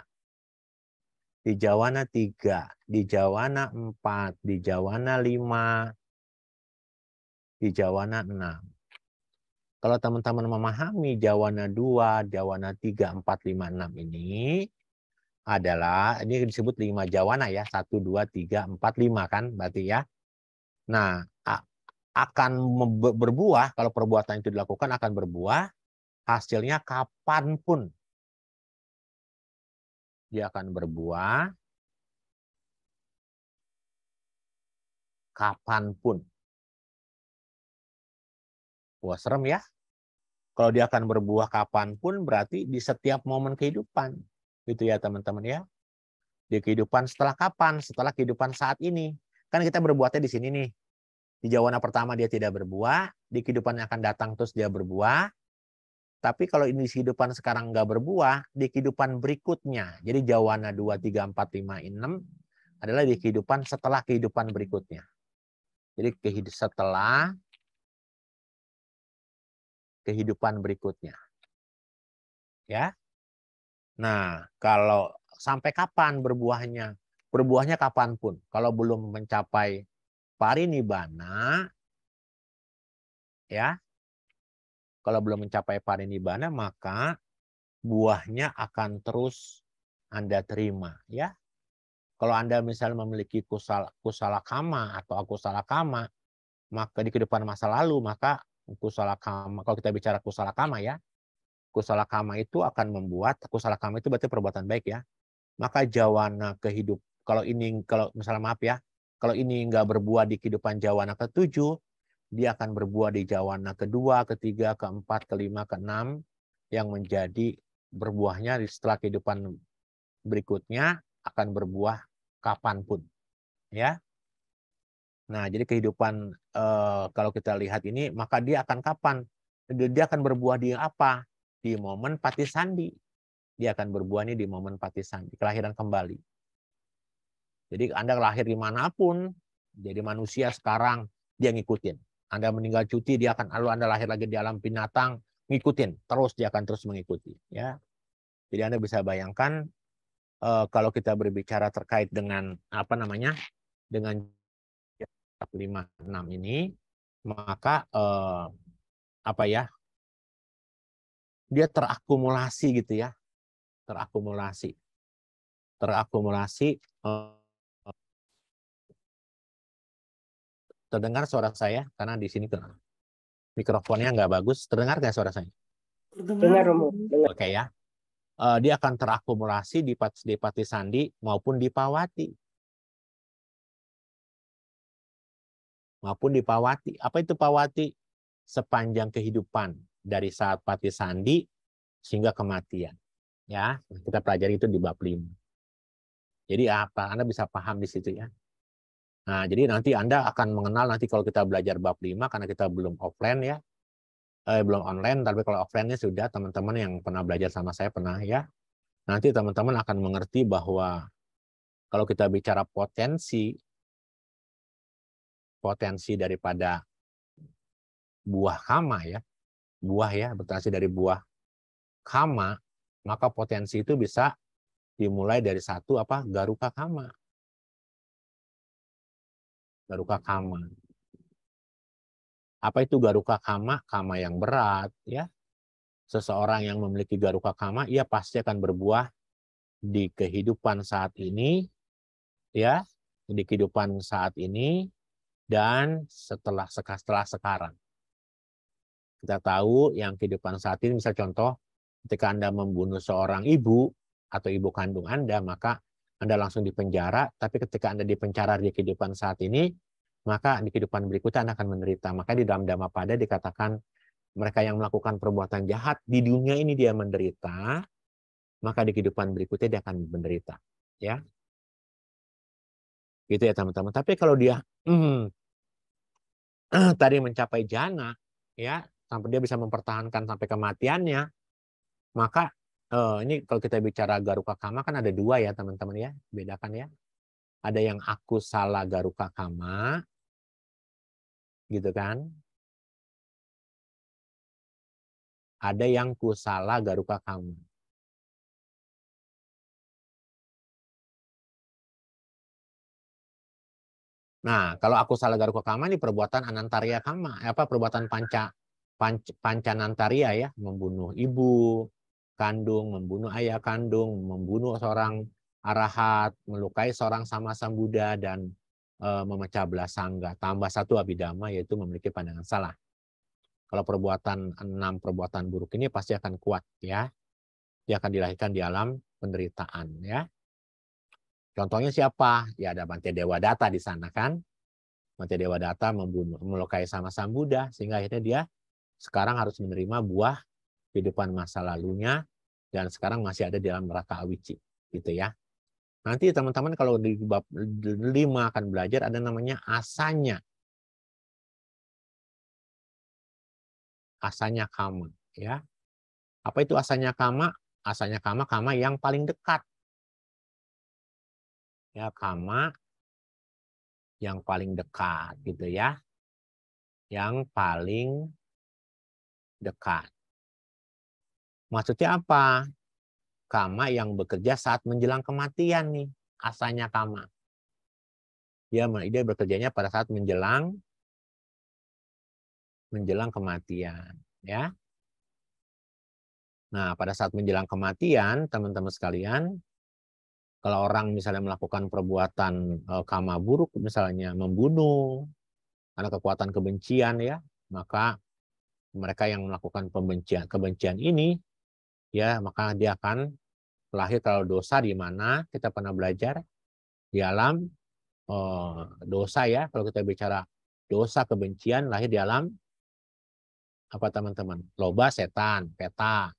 Di Jawana 3, di Jawana 4, di Jawana 5, di Jawana 6. Kalau teman-teman memahami Jawana 2, Jawana 3, 4, 5, 6 ini adalah, ini disebut 5 Jawana ya, 1, 2, 3, 4, 5 kan berarti ya. Nah, akan berbuah, kalau perbuatan itu dilakukan akan berbuah, hasilnya kapanpun dia akan berbuah, kapanpun. Wah, serem ya. Kalau dia akan berbuah kapanpun, berarti di setiap momen kehidupan. Gitu ya teman-teman ya. Di kehidupan setelah kapan? Setelah kehidupan saat ini. Kan kita berbuatnya di sini nih. Di Jawana pertama dia tidak berbuah, di kehidupan yang akan datang terus dia berbuah. Tapi kalau ini di kehidupan sekarang nggak berbuah, di kehidupan berikutnya. Jadi Jawana 2, 3, 4, 5, 6 adalah di kehidupan setelah kehidupan berikutnya. Jadi setelah kehidupan berikutnya. Ya. Nah, kalau sampai kapan berbuahnya? Berbuahnya kapanpun. Kalau belum mencapai parinibbana, ya, kalau belum mencapai parinibbana, maka buahnya akan terus Anda terima. Ya, kalau Anda misalnya memiliki kusala kama atau akusala kama, maka di kehidupan masa lalu, maka kusala kama, kalau kita bicara kusala kama ya, kusala kama itu akan membuat, kusala kama itu berarti perbuatan baik ya. Maka Jawana kalau misalnya maaf ya, kalau ini nggak berbuah di kehidupan Jawana ke-7, dia akan berbuah di Jawana ke-2, ke-3, ke-4, ke-5, ke-6, yang menjadi berbuahnya setelah kehidupan berikutnya akan berbuah kapanpun. Ya. Nah, jadi kehidupan kalau kita lihat ini, maka dia akan kapan? Dia akan berbuah di apa? Di momen Patisandi. Dia akan berbuah ini di momen Patisandi, kelahiran kembali. Jadi Anda lahir dimanapun, jadi manusia sekarang, dia ngikutin. Anda meninggal cuti, dia akan, lalu Anda lahir lagi di alam binatang, ngikutin. Terus dia akan terus mengikuti. Ya. Jadi Anda bisa bayangkan, kalau kita berbicara terkait dengan, dengan 5, 6 ini, maka dia terakumulasi gitu ya. Terakumulasi. Terdengar suara saya? Karena di sini mikrofonnya nggak bagus. Terdengar nggak suara saya? Dengar, Romo. Dengar. Oke ya. Dia akan terakumulasi di Patisandi maupun di Pawati. Apa itu Pawati? Sepanjang kehidupan. Dari saat Patisandi sehingga kematian. Ya, kita pelajari itu di bab 5. Jadi apa? Anda bisa paham di situ ya. Nah, jadi nanti Anda akan mengenal nanti kalau kita belajar bab 5, karena kita belum offline ya. Belum online, tapi kalau offline-nya sudah, teman-teman yang pernah belajar sama saya pernah ya. Nanti teman-teman akan mengerti bahwa kalau kita bicara potensi daripada buah kama ya, berasal dari buah kama, maka potensi itu bisa dimulai dari satu garuka kama. Garuka kama. Apa itu garuka kama? Kama yang berat, ya. Seseorang yang memiliki garuka kama, ia pasti akan berbuah di kehidupan saat ini, ya, di kehidupan saat ini dan setelah sekarang. Kita tahu yang kehidupan saat ini, misal contoh, ketika Anda membunuh seorang ibu atau ibu kandung Anda, maka Anda langsung dipenjara, tapi ketika Anda dipenjara di kehidupan saat ini, maka di kehidupan berikutnya Anda akan menderita. Maka di dalam Dhammapada dikatakan, mereka yang melakukan perbuatan jahat, di dunia ini dia menderita, maka di kehidupan berikutnya dia akan menderita. Ya, gitu ya teman-teman. Tapi kalau dia tadi mencapai jana, ya, sampai dia bisa mempertahankan sampai kematiannya, maka ini kalau kita bicara garuka kama kan ada dua ya teman-teman ya, bedakan ya. Ada yang aku salah garuka kama, gitu kan? Ada yang kusala garuka kama. Nah, kalau aku salah garuka kama ini perbuatan anantarya kama, apa perbuatan pancanantarya ya, membunuh ibu kandung, membunuh ayah kandung, membunuh seorang arahat, melukai seorang sama Buddha dan memecah belah sangga. Tambah satu abhidhamma yaitu memiliki pandangan salah. Kalau perbuatan 6 perbuatan buruk ini pasti akan kuat ya. Dia akan dilahirkan di alam penderitaan ya. Contohnya siapa? Ya ada Bante Dewadatta di sana kan. Bante Dewadatta melukai sama Buddha sehingga akhirnya dia sekarang harus menerima buah kehidupan masa lalunya dan sekarang masih ada di dalam neraka awici gitu ya. Nanti teman-teman kalau di bab 5 akan belajar ada namanya asanya. Asanya kama ya. Apa itu asanya kama? Asanya kama yang paling dekat. Ya, kama yang paling dekat gitu ya. Yang paling dekat. Maksudnya apa? Kama yang bekerja saat menjelang kematian nih, asanya kama. Dia bekerjanya pada saat menjelang kematian, ya. Nah, pada saat menjelang kematian, teman-teman sekalian, kalau orang misalnya melakukan perbuatan kama buruk, misalnya membunuh, karena kekuatan kebencian ya, maka mereka yang melakukan kebencian ini, ya, maka dia akan lahir kalau dosa di mana kita pernah belajar di alam dosa ya. Kalau kita bicara dosa kebencian lahir di alam apa teman-teman? Loba setan, peta,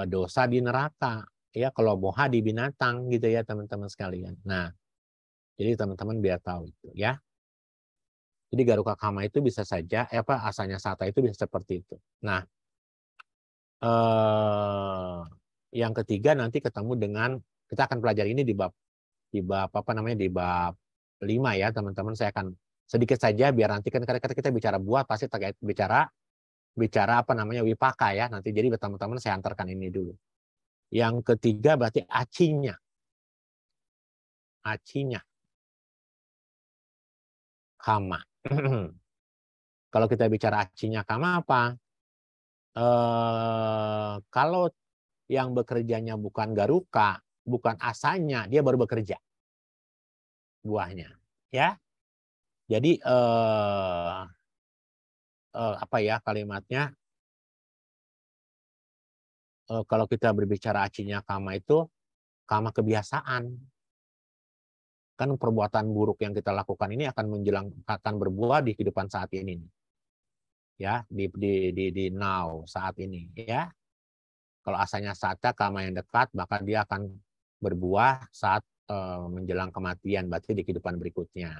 dosa di neraka. Ya, kalau moha di binatang gitu ya teman-teman sekalian. Nah, jadi teman-teman biar tahu itu ya. Jadi garuka kama itu bisa saja, asanya sata itu bisa seperti itu. Nah, yang ketiga nanti ketemu dengan kita akan pelajari ini di bab apa namanya di bab 5 ya teman-teman. Saya akan sedikit saja biar nanti kan kadang-kadang kita bicara buah pasti terkait bicara apa namanya wipaka ya nanti. Jadi teman-teman saya antarkan ini dulu. Yang ketiga berarti acinya kama. Kalau kita bicara acinya kama apa? Kalau yang bekerjanya bukan garuka, bukan asanya, dia baru bekerja buahnya, ya. Jadi apa ya kalimatnya? Kalau kita berbicara acinya kama itu kama kebiasaan. Kan perbuatan buruk yang kita lakukan ini akan berbuah di kehidupan saat ini. Ya, di now saat ini ya. Kalau asalnya sata kama yang dekat, maka dia akan berbuah saat menjelang kematian, berarti di kehidupan berikutnya.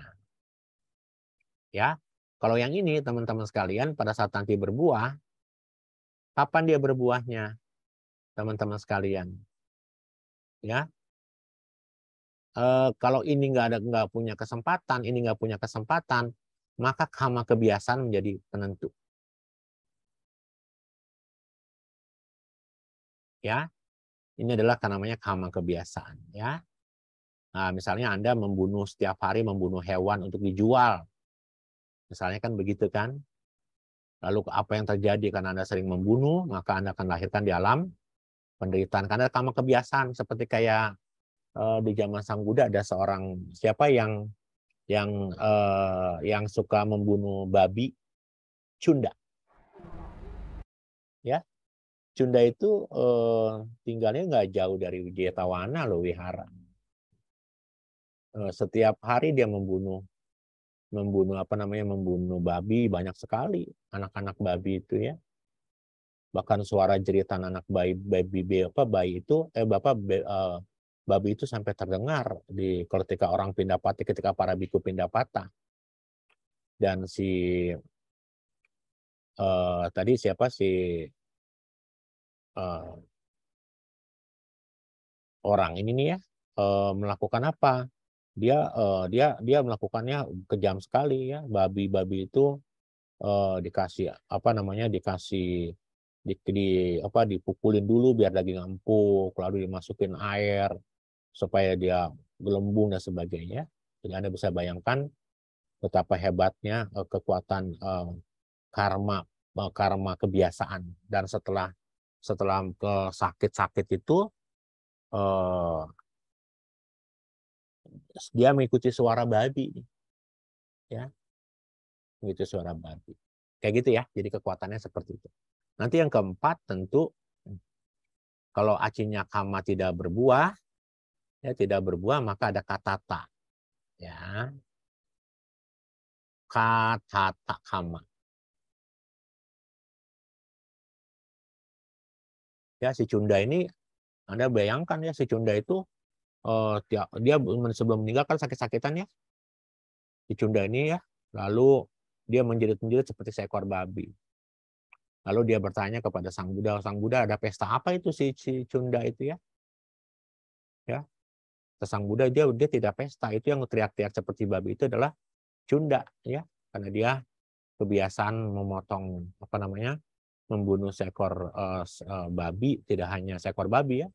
Ya. Kalau yang ini teman-teman sekalian pada saat nanti berbuah, kapan dia berbuahnya? Teman-teman sekalian. Ya. Kalau ini nggak punya kesempatan, ini nggak punya kesempatan, maka kama kebiasaan menjadi penentu. Ya, ini adalah namanya kama kebiasaan. Ya, Nah, misalnya Anda setiap hari membunuh hewan untuk dijual. Misalnya kan begitu kan. Lalu apa yang terjadi karena Anda sering membunuh, maka Anda akan lahirkan di alam penderitaan. Karena karma kebiasaan seperti kayak di zaman Sang Buddha ada seorang siapa yang suka membunuh babi, Cunda. Ya, Cunda itu tinggalnya nggak jauh dari Wijayatawana loh, wihara. Setiap hari dia membunuh babi, banyak sekali anak-anak babi itu ya. Bahkan suara jeritan anak babi itu sampai terdengar ketika orang Pindapati, ketika para biku Pindapata. Dan tadi siapa orang ini nih ya melakukan apa? Dia melakukannya kejam sekali ya. Babi-babi itu dikasih dipukulin dulu biar daging empuk, lalu dimasukin air supaya dia gelembung dan sebagainya. Jadi Anda bisa bayangkan betapa hebatnya kekuatan karma kebiasaan. Dan setelah sakit-sakit itu dia mengikuti suara babi, ya, mengikuti suara babi. Kayak gitu ya. Jadi kekuatannya seperti itu. Nanti yang keempat tentu kalau acinya kama tidak berbuah, maka ada katata, ya, katata kama. Ya, si Cunda ini Anda bayangkan ya, si Cunda itu dia sebelum meninggal kan sakit-sakitan ya, si Cunda ini ya, lalu dia menjerit-menjerit seperti seekor babi. Lalu dia bertanya kepada Sang Buddha, Sang Buddha, ada pesta apa itu si Cunda itu ya? Ya, Sang Buddha dia tidak pesta, itu yang teriak-teriak seperti babi itu adalah Cunda ya, karena dia kebiasaan membunuh seekor babi, tidak hanya seekor babi ya,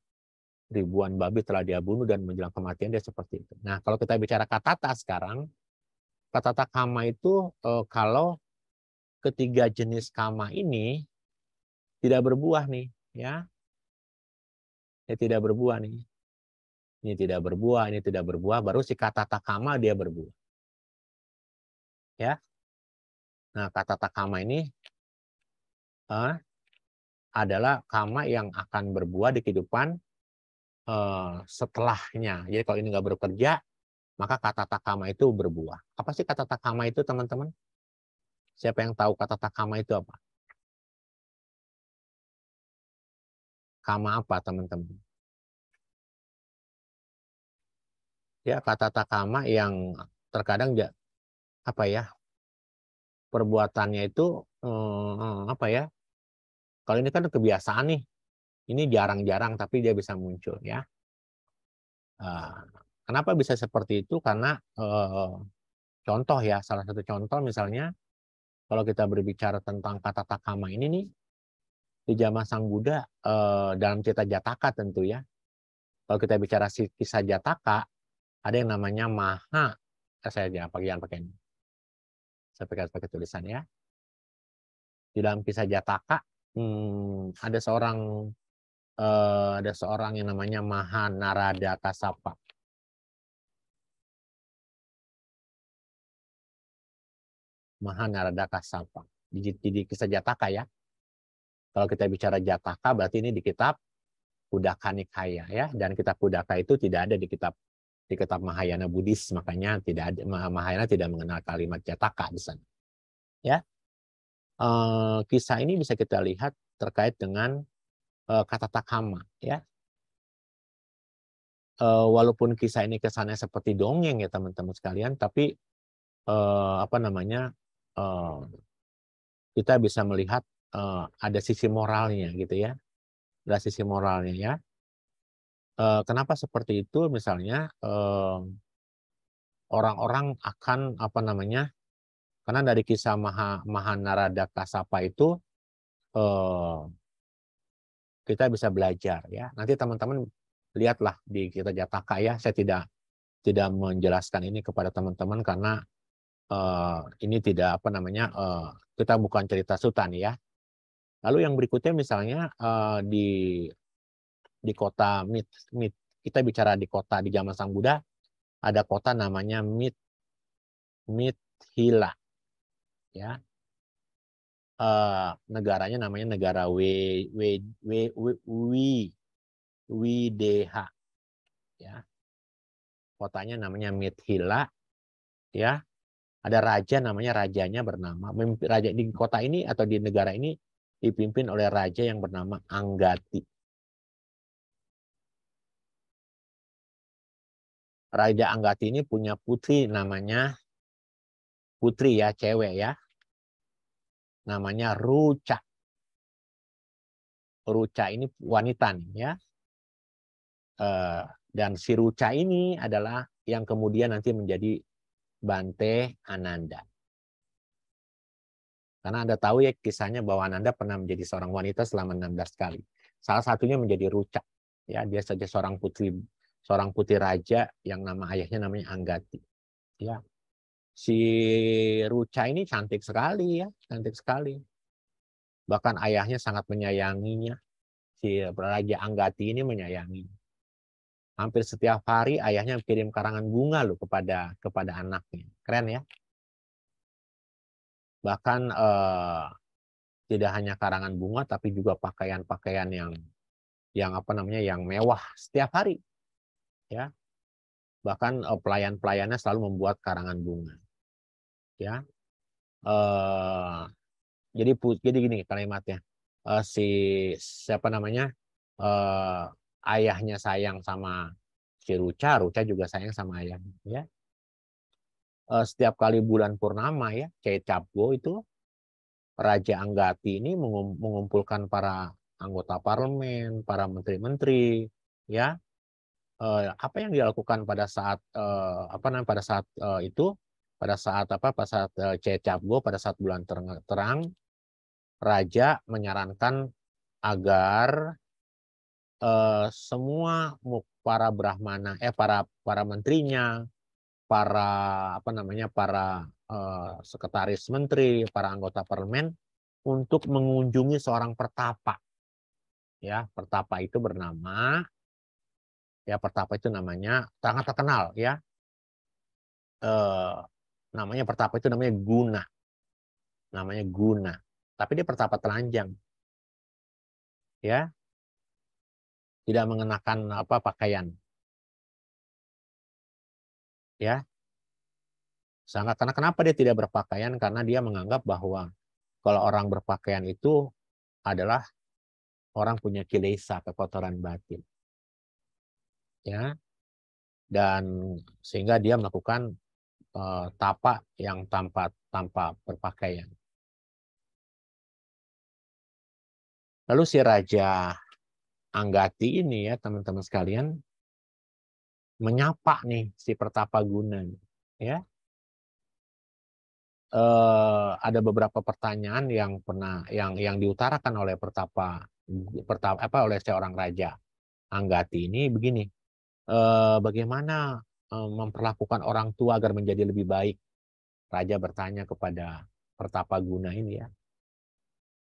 ribuan babi telah dia bunuh dan menjelang kematian dia seperti itu. Nah, kalau kita bicara katata sekarang, katata kama itu kalau ketiga jenis kama ini tidak berbuah nih, ya. Ini tidak berbuah nih. Ini tidak berbuah, baru si katata kama dia berbuah. Ya. Nah, katata kama ini adalah kama yang akan berbuah di kehidupan setelahnya. Jadi kalau ini nggak bekerja, maka katata kama itu berbuah. Apa sih katata kama itu, teman-teman? Siapa yang tahu katata kama itu apa? Kama apa, teman-teman? Ya, katata kama yang terkadang perbuatannya itu apa ya? Kalau ini kan kebiasaan nih. Ini jarang-jarang tapi dia bisa muncul ya. Kenapa bisa seperti itu? Karena contoh ya, salah satu contoh misalnya kalau kita berbicara tentang katata kama ini nih, di zaman Sang Buddha dalam cerita Jataka tentu ya. Kalau kita bicara kisah Jataka, ada yang namanya Maha. Saya jangan pakai ini. Saya pakai tulisan ya. Di dalam kisah Jataka ada seorang yang namanya Maha Narada Kasapa. Maha Narada Kasapa. Di kisah Jataka ya. Kalau kita bicara Jataka berarti ini di kitab Khuddaka Nikaya ya, dan kitab Khuddaka itu tidak ada di kitab Mahayana Buddhis, makanya tidak ada, Mahayana tidak mengenal kalimat Jataka di sana. Ya. Kisah ini bisa kita lihat terkait dengan katata kama ya. Walaupun kisah ini kesannya seperti dongeng ya teman-teman sekalian, tapi kita bisa melihat ada sisi moralnya gitu ya. Ada sisi moralnya ya. Kenapa seperti itu? Misalnya orang-orang akan karena dari kisah Mahanarada Kasapa itu kita bisa belajar ya. Nanti teman-teman lihatlah di kita Jataka ya. Saya tidak tidak menjelaskan ini kepada teman-teman karena ini tidak apa namanya kita bukan cerita Sutan ya. Lalu yang berikutnya misalnya di kota kita bicara di kota di zaman Sang Buddha ada kota namanya Mithila ya. Negaranya namanya negara Wideha ya. Kotanya namanya Mithila ya. Ada raja rajanya bernama raja di kota ini atau di negara ini dipimpin oleh raja yang bernama Anggati. Raja Anggati ini punya putri namanya putri ya, cewek ya. Namanya Ruca. Ruca ini wanita nih ya. Dan si Ruca ini adalah yang kemudian nanti menjadi Bante Ananda. Karena Anda tahu ya kisahnya bahwa Ananda pernah menjadi seorang wanita selama 16 kali. Salah satunya menjadi Ruca. Ya, dia saja seorang putri raja yang nama ayahnya namanya Anggati. Ya. Si Ruca ini cantik sekali ya, cantik sekali. Bahkan ayahnya sangat menyayanginya. Si Raja Anggati ini menyayanginya. Hampir setiap hari ayahnya kirim karangan bunga loh kepada anaknya. Keren ya. Bahkan tidak hanya karangan bunga tapi juga pakaian-pakaian yang mewah setiap hari. Ya. Bahkan pelayan-pelayannya selalu membuat karangan bunga. Ya. Jadi gini kalimatnya. Ayahnya sayang sama si Ruca, Ruca juga sayang sama ayahnya ya. Setiap kali bulan purnama ya, Caitapgo itu Raja Anggati ini mengumpulkan para anggota parlemen, para menteri-menteri ya. Apa yang dilakukan pada saat Caitapgo, pada saat bulan terang, Raja menyarankan agar semua para brahmana para menterinya, para sekretaris menteri, para anggota parlemen untuk mengunjungi seorang pertapa. Ya, pertapa itu namanya sangat terkenal ya. Pertapa itu namanya Guna. Namanya Guna. Tapi dia pertapa telanjang. Ya. Tidak mengenakan pakaian. Ya. Karena kenapa dia tidak berpakaian? Karena dia menganggap bahwa kalau orang berpakaian itu adalah orang punya kilesa, kekotoran batin. Ya. Dan sehingga dia melakukan tapa yang tanpa berpakaian. Lalu si Raja Anggati ini ya teman-teman sekalian menyapa nih si pertapa Guna ya. Ada beberapa pertanyaan yang diutarakan oleh oleh seorang Raja Anggati ini begini. Bagaimana memperlakukan orang tua agar menjadi lebih baik? Raja bertanya kepada pertapa Guna ini ya.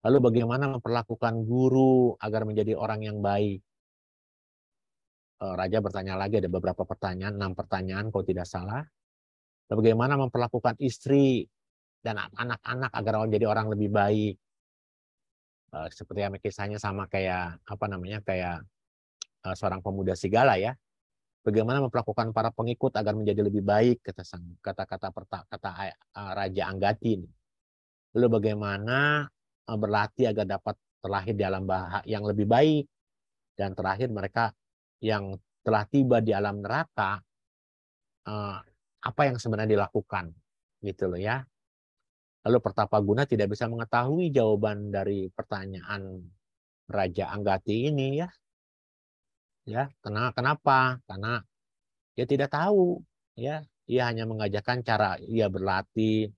Lalu bagaimana memperlakukan guru agar menjadi orang yang baik? Raja bertanya lagi, ada beberapa pertanyaan, 6 pertanyaan kalau tidak salah. Bagaimana memperlakukan istri dan anak-anak agar menjadi orang lebih baik? Seperti yang kisahnya sama kayak seorang pemuda Sigala ya. Bagaimana memperlakukan para pengikut agar menjadi lebih baik, kata Raja Anggati. Lalu bagaimana berlatih agar dapat terlahir di alam yang lebih baik, dan terakhir mereka yang telah tiba di alam neraka apa yang sebenarnya dilakukan gitu loh ya. Lalu pertapa Guna tidak bisa mengetahui jawaban dari pertanyaan Raja Anggati ini ya. Ya, kenapa? Karena dia tidak tahu ya. Dia hanya mengajarkan cara ia berlatih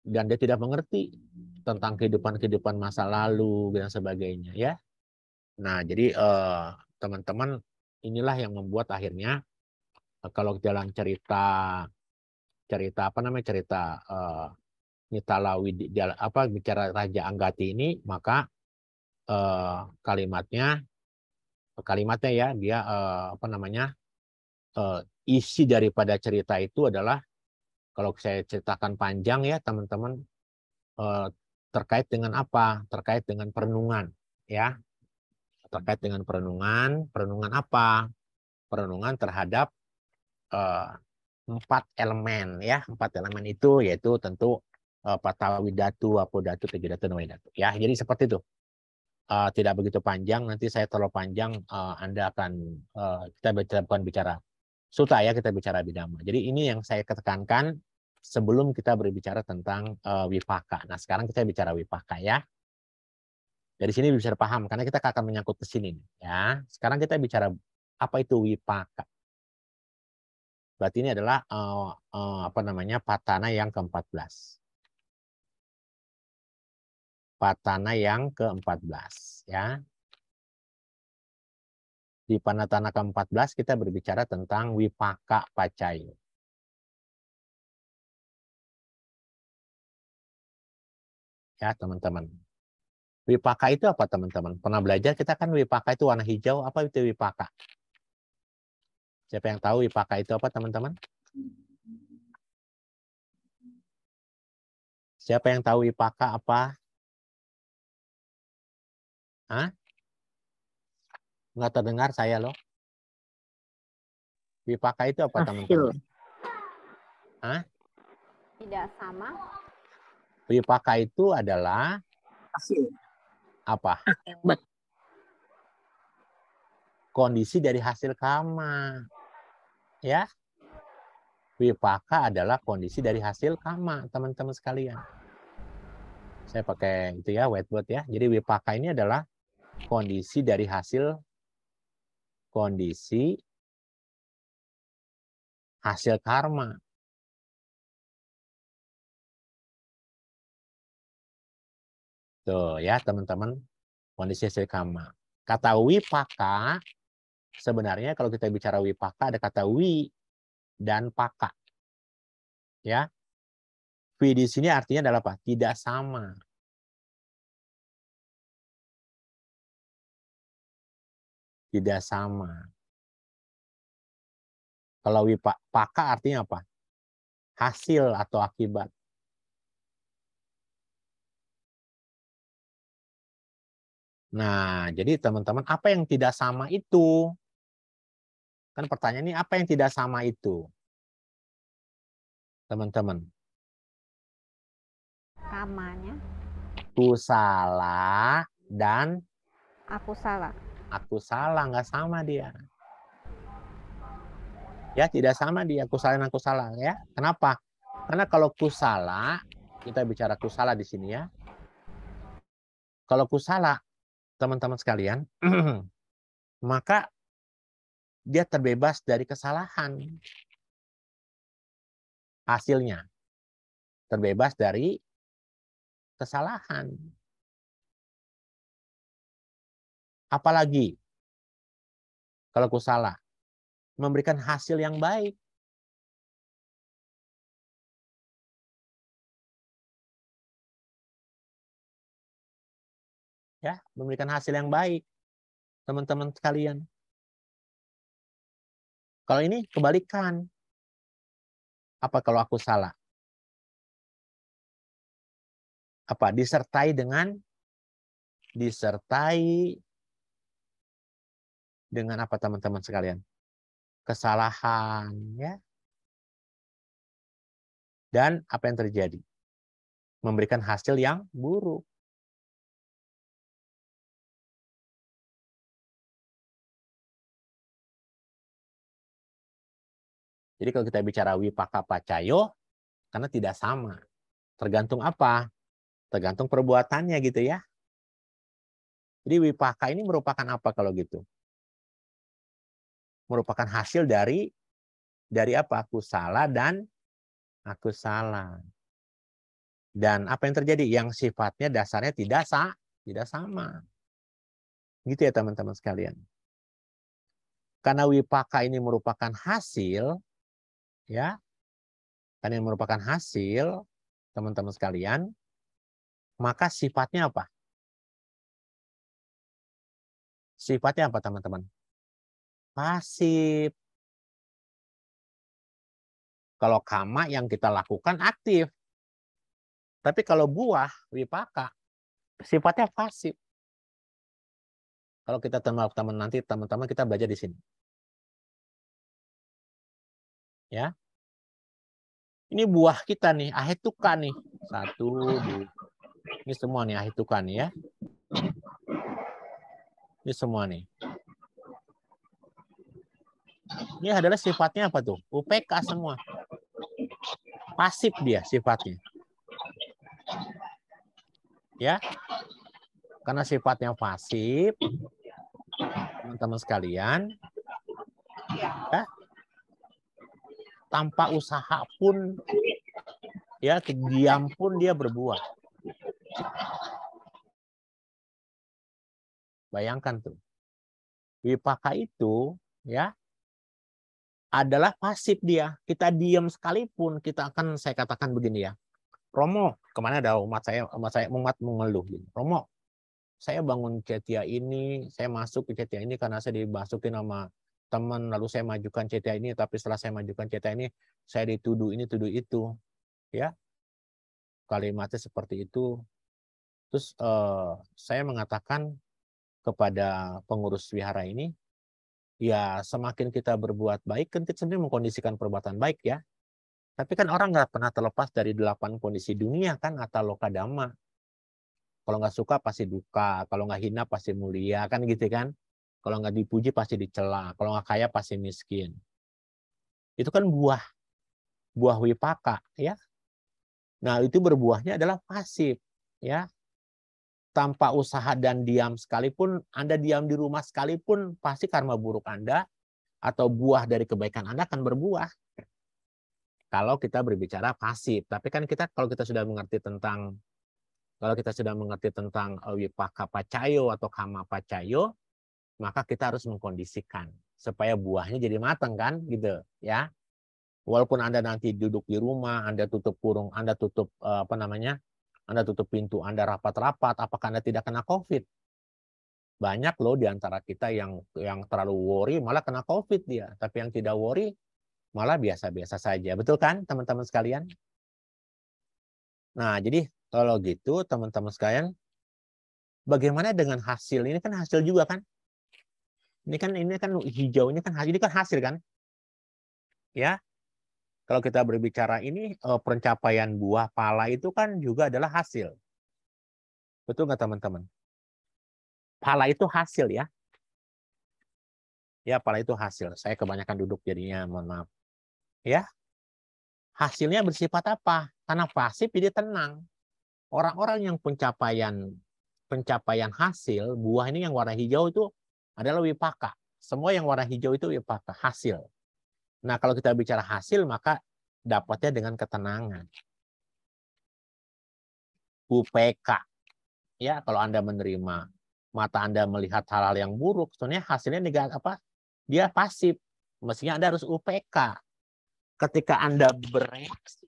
dan dia tidak mengerti tentang kehidupan masa lalu dan sebagainya ya. Nah, jadi teman-teman inilah yang membuat akhirnya Kalau dalam cerita apa namanya, cerita Mitalawi bicara Raja Anggati ini, maka kalimatnya ya dia apa namanya, isi daripada cerita itu adalah, kalau saya ceritakan panjang ya teman-teman, terkait dengan apa? Terkait dengan perenungan ya. Terkait dengan perenungan apa? Perenungan terhadap 4 elemen ya. 4 elemen itu yaitu tentu Patawidatu, Apodatu, Tegidatu, Nawidatu ya. Jadi seperti itu. Tidak begitu panjang, nanti saya terlalu panjang, Anda akan kita bukan bicara Suta ya, kita bicara Abhidhamma. Jadi ini yang saya tekankan sebelum kita berbicara tentang Wipaka. Nah, sekarang kita bicara Wipaka ya. Dari sini bisa paham karena kita akan menyangkut ke sini ya. Sekarang kita bicara apa itu Wipaka. Berarti ini adalah apa namanya, patana yang ke-14. Patana yang ke-14 ya. Di patana ke-14 kita berbicara tentang Wipaka Pacayo. Ya, teman-teman. Wipaka itu apa, teman-teman? Pernah belajar kita kan Wipaka itu warna hijau. Apa itu Wipaka? Siapa yang tahu Wipaka itu apa, teman-teman? Siapa yang tahu Wipaka apa? Hah? Nggak terdengar saya loh. Wipaka itu apa, teman-teman? Hah? Tidak sama. Wipaka itu adalah Hasil. apa? Kondisi dari hasil karma. Ya. Wipaka adalah kondisi dari hasil karma, teman-teman sekalian. Saya pakai itu ya, whiteboard ya. Jadi Wipaka ini adalah kondisi dari hasil karma. Tuh ya, teman-teman. Kondisi hasil karma. Kata Wipaka, sebenarnya kalau kita bicara Wipaka ada kata wi dan paka. Ya. Wi di sini artinya adalah apa? Tidak sama. Tidak sama. Kalau Wipaka artinya apa? Hasil atau akibat. Nah, jadi teman-teman, apa yang tidak sama itu? Kan pertanyaan ini, apa yang tidak sama itu? Teman-teman. Kamanya. Kusala dan Aku salah. aku salah, nggak sama dia. Ya, tidak sama dia, kusala dan aku salah ya. Kenapa? Karena kalau kusala, kita bicara kusala di sini ya. Kalau kusala, teman-teman sekalian, maka dia terbebas dari kesalahan. Hasilnya terbebas dari kesalahan. Apalagi kalau kusala memberikan hasil yang baik. Ya, memberikan hasil yang baik, teman-teman sekalian. Kalau ini kebalikan. Apa kalau aku salah? Apa? Disertai dengan apa, teman-teman sekalian? Kesalahan, ya. Dan apa yang terjadi? Memberikan hasil yang buruk. Jadi kalau kita bicara Wipaka Pacayo, karena tidak sama. Tergantung apa? Tergantung perbuatannya gitu ya. Jadi Wipaka ini merupakan apa kalau gitu? Merupakan hasil dari apa? Aku salah dan aku salah. Dan apa yang terjadi? Yang sifatnya dasarnya tidak sama. Gitu ya teman-teman sekalian. Karena wipaka ini merupakan hasil, ya, karena ini merupakan hasil, teman-teman sekalian, maka sifatnya apa? Sifatnya apa, teman-teman? Pasif. Kalau kama yang kita lakukan aktif. Tapi kalau buah, wipaka, sifatnya pasif. Kalau kita teman-teman nanti, teman-teman kita belajar di sini. Ya. Ini buah kita nih, ahetuka nih. 1, 2. Ini semua nih ahetuka nih ya. Ini semua nih. Ini adalah sifatnya apa tuh? UPK semua. Pasif dia sifatnya. Ya. Karena sifatnya pasif, teman-teman sekalian, ya, tanpa usaha pun, ya, diam pun dia berbuah. Bayangkan tuh. Wipaka itu, ya, adalah pasif dia. Kita diam sekalipun, kita akan, saya katakan begini ya. Romo, kemana ada umat mengeluh. Romo, saya bangun cetia ini, saya masuk ke cetia ini karena saya dimasukin sama teman, lalu saya majukan cetia ini, tapi setelah saya majukan cetia ini, saya dituduh ini, tuduh itu. Ya, kalimatnya seperti itu. Terus saya mengatakan kepada pengurus wihara ini, ya semakin kita berbuat baik, kan kita sebenarnya mengkondisikan perbuatan baik ya. Tapi kan orang nggak pernah terlepas dari 8 kondisi dunia kan, atau loka dhamma. Kalau nggak suka pasti duka, kalau nggak hina pasti mulia, kan gitu kan. Kalau nggak dipuji pasti dicela, kalau nggak kaya pasti miskin. Itu kan buah wipaka ya. Nah itu berbuahnya adalah pasif ya. Tanpa usaha dan diam sekalipun, Anda diam di rumah sekalipun, pasti karma buruk Anda atau buah dari kebaikan Anda akan berbuah. Kalau kita berbicara pasif, tapi kan kita kalau kita sudah mengerti tentang wipaka pacayo atau kama pacayo, maka kita harus mengkondisikan supaya buahnya jadi matang kan, gitu ya. Walaupun Anda nanti duduk di rumah, Anda tutup kurung, Anda tutup Anda tutup pintu, Anda rapat-rapat, apakah Anda tidak kena COVID? Banyak loh di antara kita yang terlalu worry malah kena COVID dia, tapi yang tidak worry malah biasa-biasa saja. Betul kan, teman-teman sekalian? Nah, jadi kalau gitu, teman-teman sekalian, bagaimana dengan hasil? Ini kan hasil juga kan? Ini kan hijaunya kan hasil, ini kan hasil kan? Ya. Kalau kita berbicara ini pencapaian buah pala itu kan juga adalah hasil. Betul nggak teman-teman? Pala itu hasil ya. Ya, pala itu hasil. Saya kebanyakan duduk jadinya, mohon maaf. Ya. Hasilnya bersifat apa? Karena pasif jadi tenang. Orang-orang yang pencapaian hasil, buah ini yang warna hijau itu adalah wipaka. Semua yang warna hijau itu wipaka, hasil. Nah, kalau kita bicara hasil, maka dapatnya dengan ketenangan. UPK. Ya, kalau Anda menerima, mata Anda melihat hal-hal yang buruk, sebenarnya hasilnya negatif apa? Dia pasif. Mestinya Anda harus UPK. Ketika Anda bereaksi,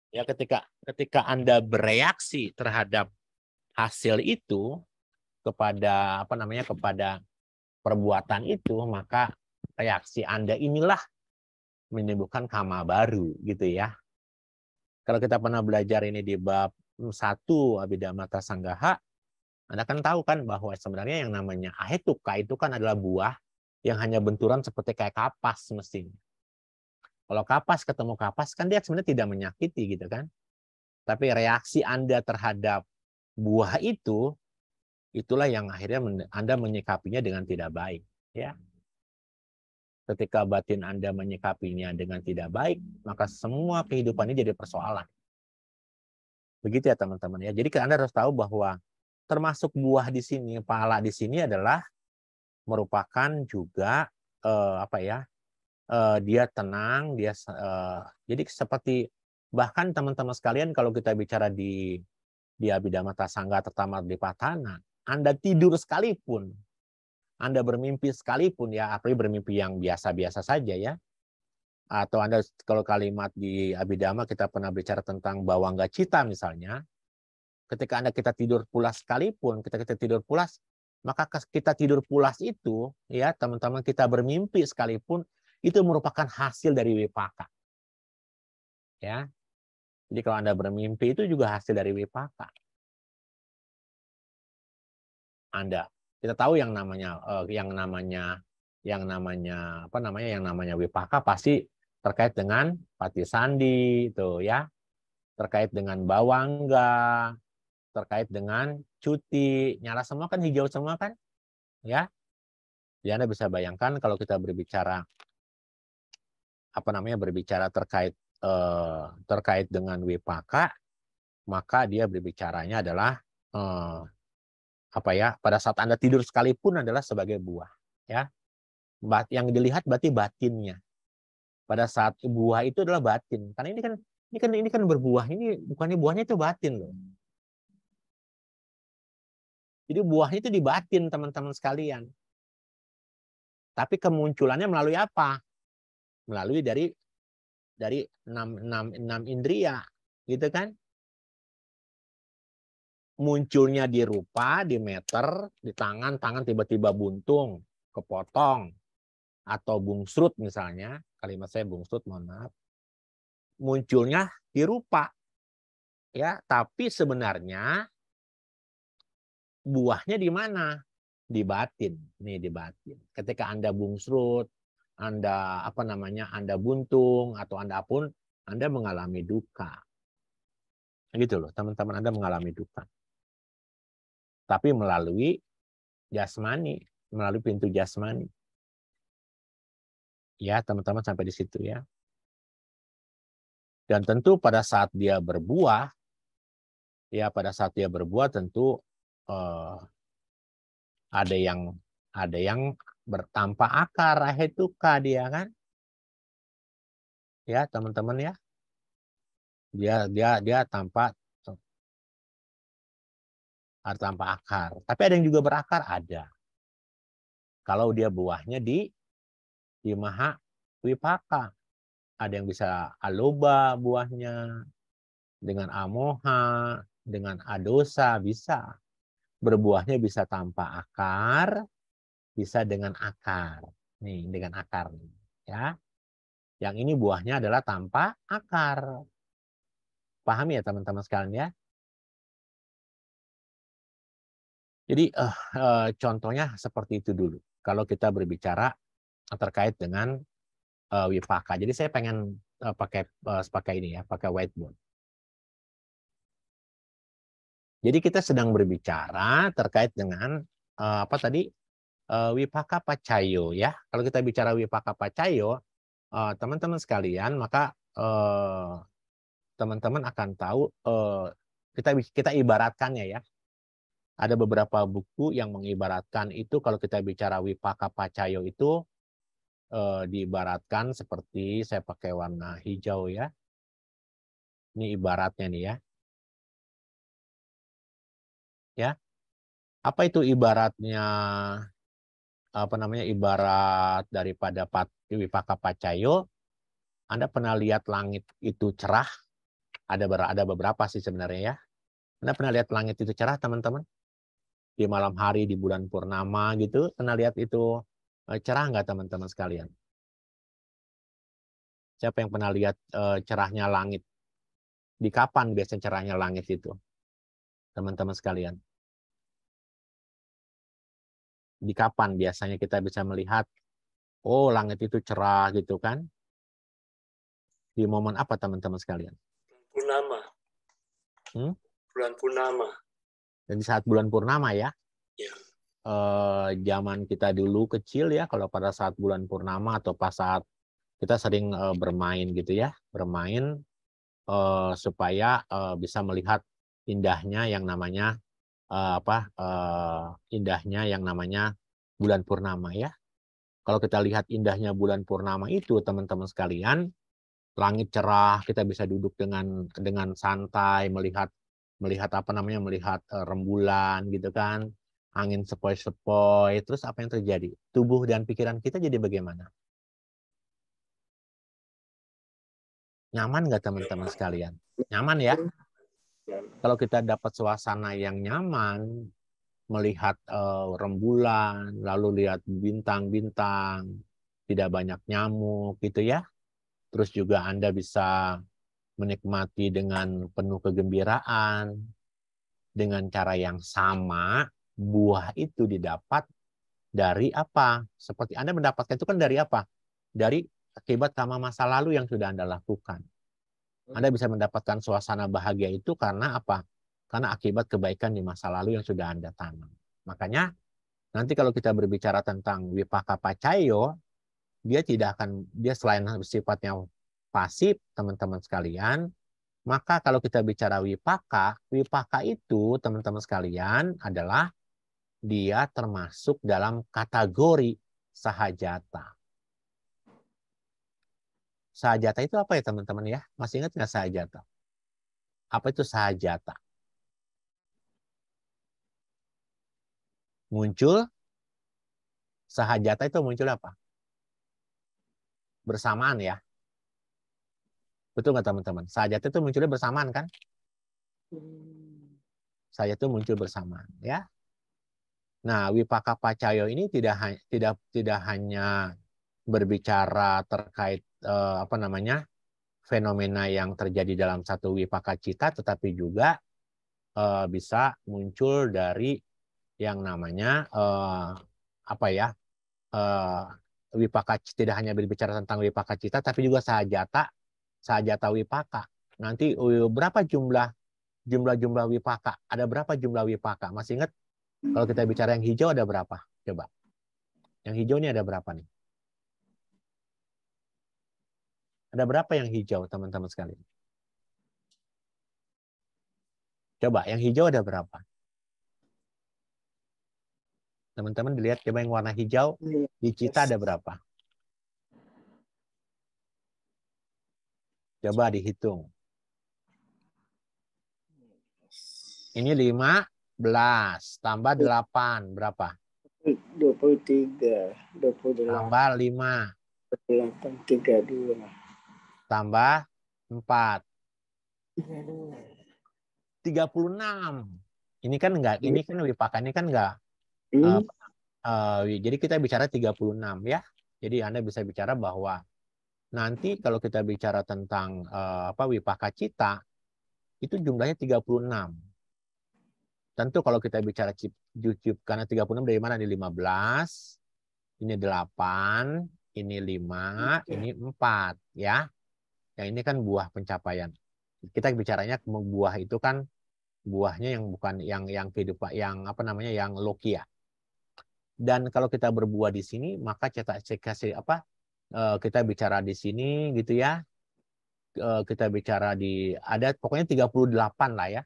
ya ketika Anda bereaksi terhadap hasil itu kepada kepada perbuatan itu, maka reaksi Anda inilah menimbulkan kama baru gitu ya. Kalau kita pernah belajar ini di bab 1 Abhidhamma Sanggaha, Anda kan tahu kan bahwa sebenarnya yang namanya ahetuka itu kan adalah buah yang hanya benturan seperti kayak kapas mestinya. Kalau kapas ketemu kapas kan dia sebenarnya tidak menyakiti gitu kan. Tapi reaksi Anda terhadap buah itu, itulah yang akhirnya Anda menyikapinya dengan tidak baik. Ya. Ketika batin Anda menyikapinya dengan tidak baik, maka semua kehidupan ini jadi persoalan. Begitu ya teman-teman ya. Jadi Anda harus tahu bahwa termasuk buah di sini, pala di sini adalah merupakan juga dia tenang, jadi seperti bahkan teman-teman sekalian kalau kita bicara di Abhidhamma Sanggaha terutama di Patana, Anda tidur sekalipun, Anda bermimpi sekalipun ya, apalagi bermimpi yang biasa-biasa saja ya. Atau Anda kalau kalimat di Abhidhamma kita pernah bicara tentang bawangga cita misalnya. Ketika Anda kita tidur pulas sekalipun, kita tidur pulas, maka kita tidur pulas itu ya teman-teman, kita bermimpi sekalipun itu merupakan hasil dari wipaka. Ya. Jadi kalau Anda bermimpi itu juga hasil dari wipaka. Kita tahu yang namanya wipaka pasti terkait dengan patisandi itu ya, terkait dengan bawangga, terkait dengan cuti, nyala semua kan, hijau semua kan, ya. Jadi Anda bisa bayangkan kalau kita berbicara terkait dengan wipaka, maka dia berbicaranya adalah pada saat Anda tidur sekalipun adalah sebagai buah, ya. Yang dilihat berarti batinnya. Pada saat buah itu adalah batin. Karena ini kan berbuah, ini bukannya buahnya itu batin loh. Jadi buahnya itu di batin, teman-teman sekalian. Tapi kemunculannya melalui apa? Melalui dari enam indria, gitu kan? Munculnya di rupa, di meter, di tangan tiba-tiba buntung, kepotong, atau bungsrut misalnya, kalimat saya bungsrut, mohon maaf. Munculnya di rupa, ya, tapi sebenarnya buahnya di mana? Di batin, nih di batin. Ketika Anda bungsrut, Anda Anda buntung, atau Anda pun Anda mengalami duka, gitu loh, teman-teman, Anda mengalami duka. Tapi melalui jasmani, melalui pintu jasmani. Ya, teman-teman, sampai di situ ya. Dan tentu pada saat dia berbuah, tentu ada yang bertanpa akar, ahetuka dia kan. Ya, teman-teman ya. Dia tanpa akar. Tapi ada yang juga berakar, ada. Kalau dia buahnya di maha wipaka. Ada yang bisa aloba buahnya, dengan amoha, dengan adosa, bisa. Berbuahnya bisa tanpa akar, bisa dengan akar. Nih, dengan akar. Ya. Yang ini buahnya adalah tanpa akar. Paham ya teman-teman sekalian ya? Jadi contohnya seperti itu dulu. Kalau kita berbicara terkait dengan wipaka. Jadi saya pengen pakai ini ya, pakai whiteboard. Jadi kita sedang berbicara terkait dengan wipaka pacayo ya. Kalau kita bicara wipaka pacayo, teman-teman sekalian, maka teman-teman akan tahu kita ibaratkannya ya. Ada beberapa buku yang mengibaratkan itu kalau kita bicara wipaka pacayo itu diibaratkan seperti, saya pakai warna hijau ya. Ini ibaratnya nih ya. Ya. Apa itu ibaratnya? Ibarat daripada wipaka pacayo. Anda pernah lihat langit itu cerah? Ada beberapa sih sebenarnya ya. Anda pernah lihat langit itu cerah, teman-teman? Di malam hari, di bulan purnama gitu, pernah lihat itu cerah nggak, teman-teman sekalian? Siapa yang pernah lihat cerahnya langit? Di kapan biasanya cerahnya langit itu, teman-teman sekalian? Di kapan biasanya kita bisa melihat, oh langit itu cerah gitu kan? Di momen apa, teman-teman sekalian? Purnama. Bulan purnama. Dan di saat bulan purnama ya? Ya. Zaman kita dulu kecil ya, kalau pada saat bulan purnama atau pas saat kita sering bermain gitu ya, bermain supaya bisa melihat indahnya yang namanya bulan purnama ya. Kalau kita lihat indahnya bulan purnama itu, teman-teman sekalian, langit cerah, kita bisa duduk dengan santai melihat rembulan gitu kan. angin sepoi-sepoi, terus apa yang terjadi? Tubuh dan pikiran kita jadi bagaimana? Nyaman nggak teman-teman sekalian? Nyaman ya? Kalau kita dapat suasana yang nyaman, melihat rembulan, lalu lihat bintang-bintang, tidak banyak nyamuk gitu ya. Terus juga Anda bisa menikmati dengan penuh kegembiraan, dengan cara yang sama, buah itu didapat dari apa? Seperti Anda mendapatkan itu kan dari apa? Dari akibat karma masa lalu yang sudah Anda lakukan. Anda bisa mendapatkan suasana bahagia itu karena apa? Karena akibat kebaikan di masa lalu yang sudah Anda tanam. Makanya nanti kalau kita berbicara tentang wipaka pacayo, dia selain sifatnya pasif, teman-teman sekalian, maka kalau kita bicara wipaka itu teman-teman sekalian adalah dia termasuk dalam kategori sahajata. Sahajata itu apa ya teman-teman ya? Masih ingat nggak sahajata? Apa itu sahajata? Muncul, sahajata itu muncul apa? Bersamaan ya. Betul nggak teman-teman? Sahajata itu munculnya bersamaan kan? Sahajata itu muncul bersamaan ya. Nah, wipaka pacayo ini tidak hanya berbicara terkait fenomena yang terjadi dalam satu wipaka cita, tetapi juga bisa muncul dari yang namanya wipaka, tidak hanya berbicara tentang wipaka cita, tapi juga sahajata wipaka. Nanti berapa jumlah wipaka? Ada berapa jumlah wipaka? Masih ingat? Kalau kita bicara yang hijau ada berapa? Coba. Yang hijau ini ada berapa nih? Ada berapa yang hijau, teman-teman sekalian? Coba, yang hijau ada berapa? Teman-teman dilihat, coba yang warna hijau, di cita ada berapa? Coba dihitung. Ini 15, tambah 8, berapa? 23, 28, Tambah 5, 32, tambah 4, 32. 36. Ini kan enggak, ini kan wipaka ini kan enggak. Jadi kita bicara 36 ya. Jadi Anda bisa bicara bahwa nanti kalau kita bicara tentang wipaka cita, itu jumlahnya 36. Tentu kalau kita bicara karena 36 dari mana? Ini 15, ini 8, ini 5, ini 4 ya. Yang ini kan buah pencapaian. Kita bicaranya buah itu kan buahnya yang bukan yang kehidupan yang yang lokia. Dan kalau kita berbuah di sini maka kita bicara di sini gitu ya. Kita bicara ada pokoknya 38 lah ya.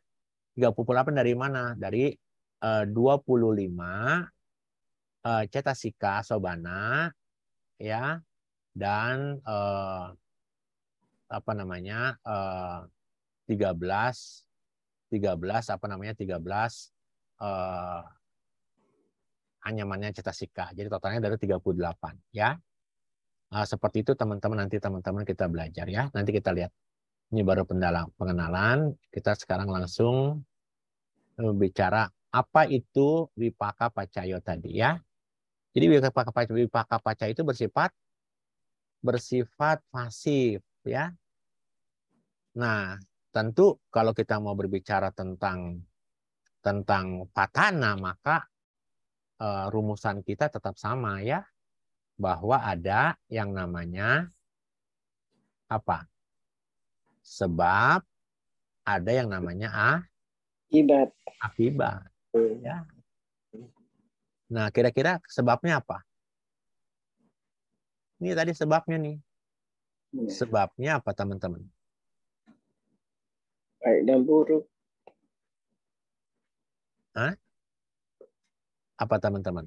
38 dari mana? Dari 25 cetasika sobana ya, dan 13 anyamannya cetasika. Jadi totalnya dari 38 ya. Seperti itu teman-teman, nanti teman-teman kita belajar ya. Nanti kita lihat. Ini baru pengenalan. Kita sekarang langsung bicara apa itu wipaka pacayo tadi ya. Jadi wipaka pacayo itu bersifat pasif ya. Nah, tentu kalau kita mau berbicara tentang patana, maka rumusan kita tetap sama ya, bahwa ada yang namanya apa? Sebab, ada yang namanya akibat. Ya. Nah, kira-kira sebabnya apa? Ini tadi sebabnya nih. Sebabnya apa, teman-teman? Baik dan buruk. Hah? Apa, teman-teman?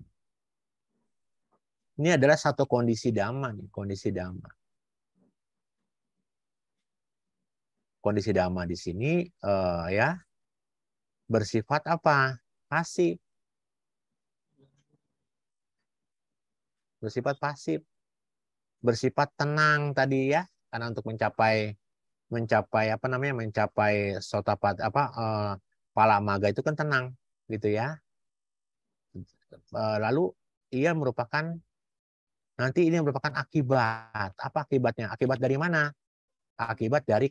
Ini adalah satu kondisi dhamma nih, kondisi dhamma. Kondisi dhamma di sini ya bersifat apa? Pasif. bersifat pasif, bersifat tenang tadi ya, karena untuk mencapai apa namanya, mencapai sotapat palamaga itu kan tenang gitu ya. Lalu ia merupakan nanti ini merupakan akibat. Apa akibatnya? Akibat dari mana? Akibat dari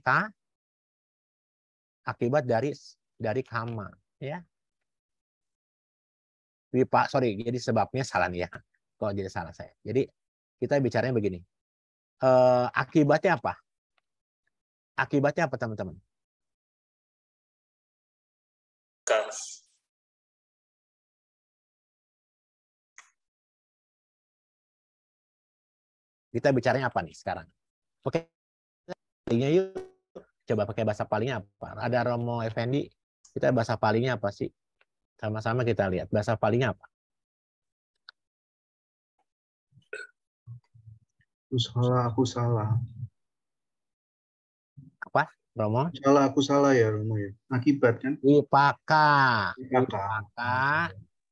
kama ya. Jadi sebabnya salah nih ya. Kok jadi salah saya. Jadi kita bicaranya begini. Akibatnya apa? Akibatnya apa teman-teman? Kita bicaranya apa nih sekarang? Oke, palingnya yuk. Coba pakai bahasa palingnya apa? Ada Romo Effendi, kita bahasa palingnya apa sih? Sama-sama kita lihat. Bahasa palingnya apa? Aku salah. Apa, Romo? Aku salah ya, Romo ya. Akibat kan? Wipaka,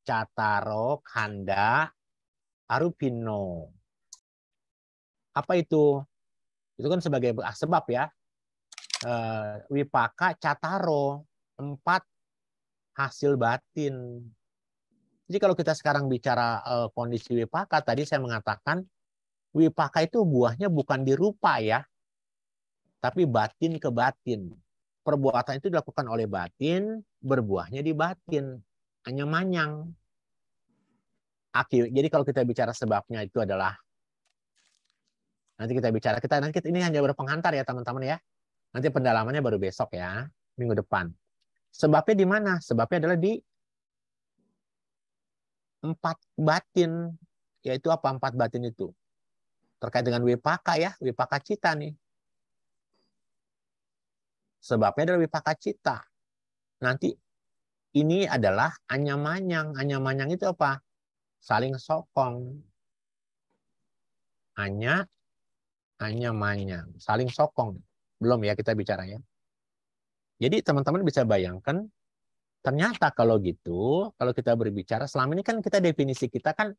Cataro, Khanda, Arupino. Apa itu? Itu kan sebagai sebab ya. Wipaka, Cataro, 4 hasil batin. Jadi kalau kita sekarang bicara kondisi wipaka, tadi saya mengatakan wipaka itu buahnya bukan di rupa ya, tapi batin ke batin. Perbuatan itu dilakukan oleh batin, berbuahnya di batin. Anyam-anyang. Jadi kalau kita bicara sebabnya itu adalah, nanti kita bicara, ini hanya berpenghantar ya teman-teman ya. Nanti pendalamannya baru besok ya, minggu depan. Sebabnya di mana? Sebabnya adalah di 4 batin. Yaitu apa 4 batin itu? Terkait dengan wipaka ya, wipaka cita nih. Sebabnya adalah wipaka cita. Nanti ini adalah anyam-anyang. Anyam-anyang itu apa? Saling sokong. Anyam-anyang. Saling sokong. Belum ya kita bicara ya. Jadi teman-teman bisa bayangkan, ternyata kalau gitu, kalau kita berbicara, selama ini kan kita definisi kita kan,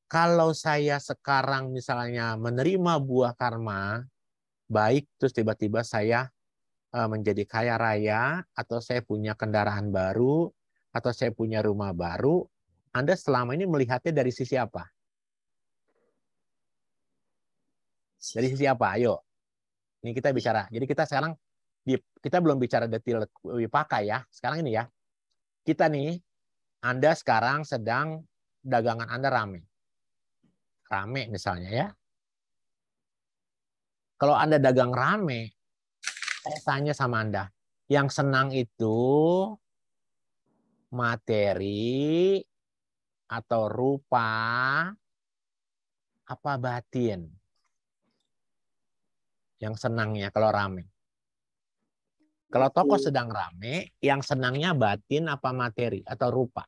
kalau saya sekarang misalnya menerima buah karma, baik, terus tiba-tiba saya menjadi kaya raya, atau saya punya kendaraan baru, atau saya punya rumah baru, Anda selama ini melihatnya dari sisi apa? Dari sisi apa? Ayo. Ini kita bicara. Jadi kita sekarang, kita belum bicara detail wipaka ya. Sekarang ini ya. Kita nih, Anda sekarang sedang dagangan Anda rame. Rame misalnya ya. Kalau Anda dagang rame, saya tanya sama Anda, yang senang itu materi atau rupa apa batin? Yang senangnya kalau rame. Kalau toko sedang rame, yang senangnya batin apa materi atau rupa?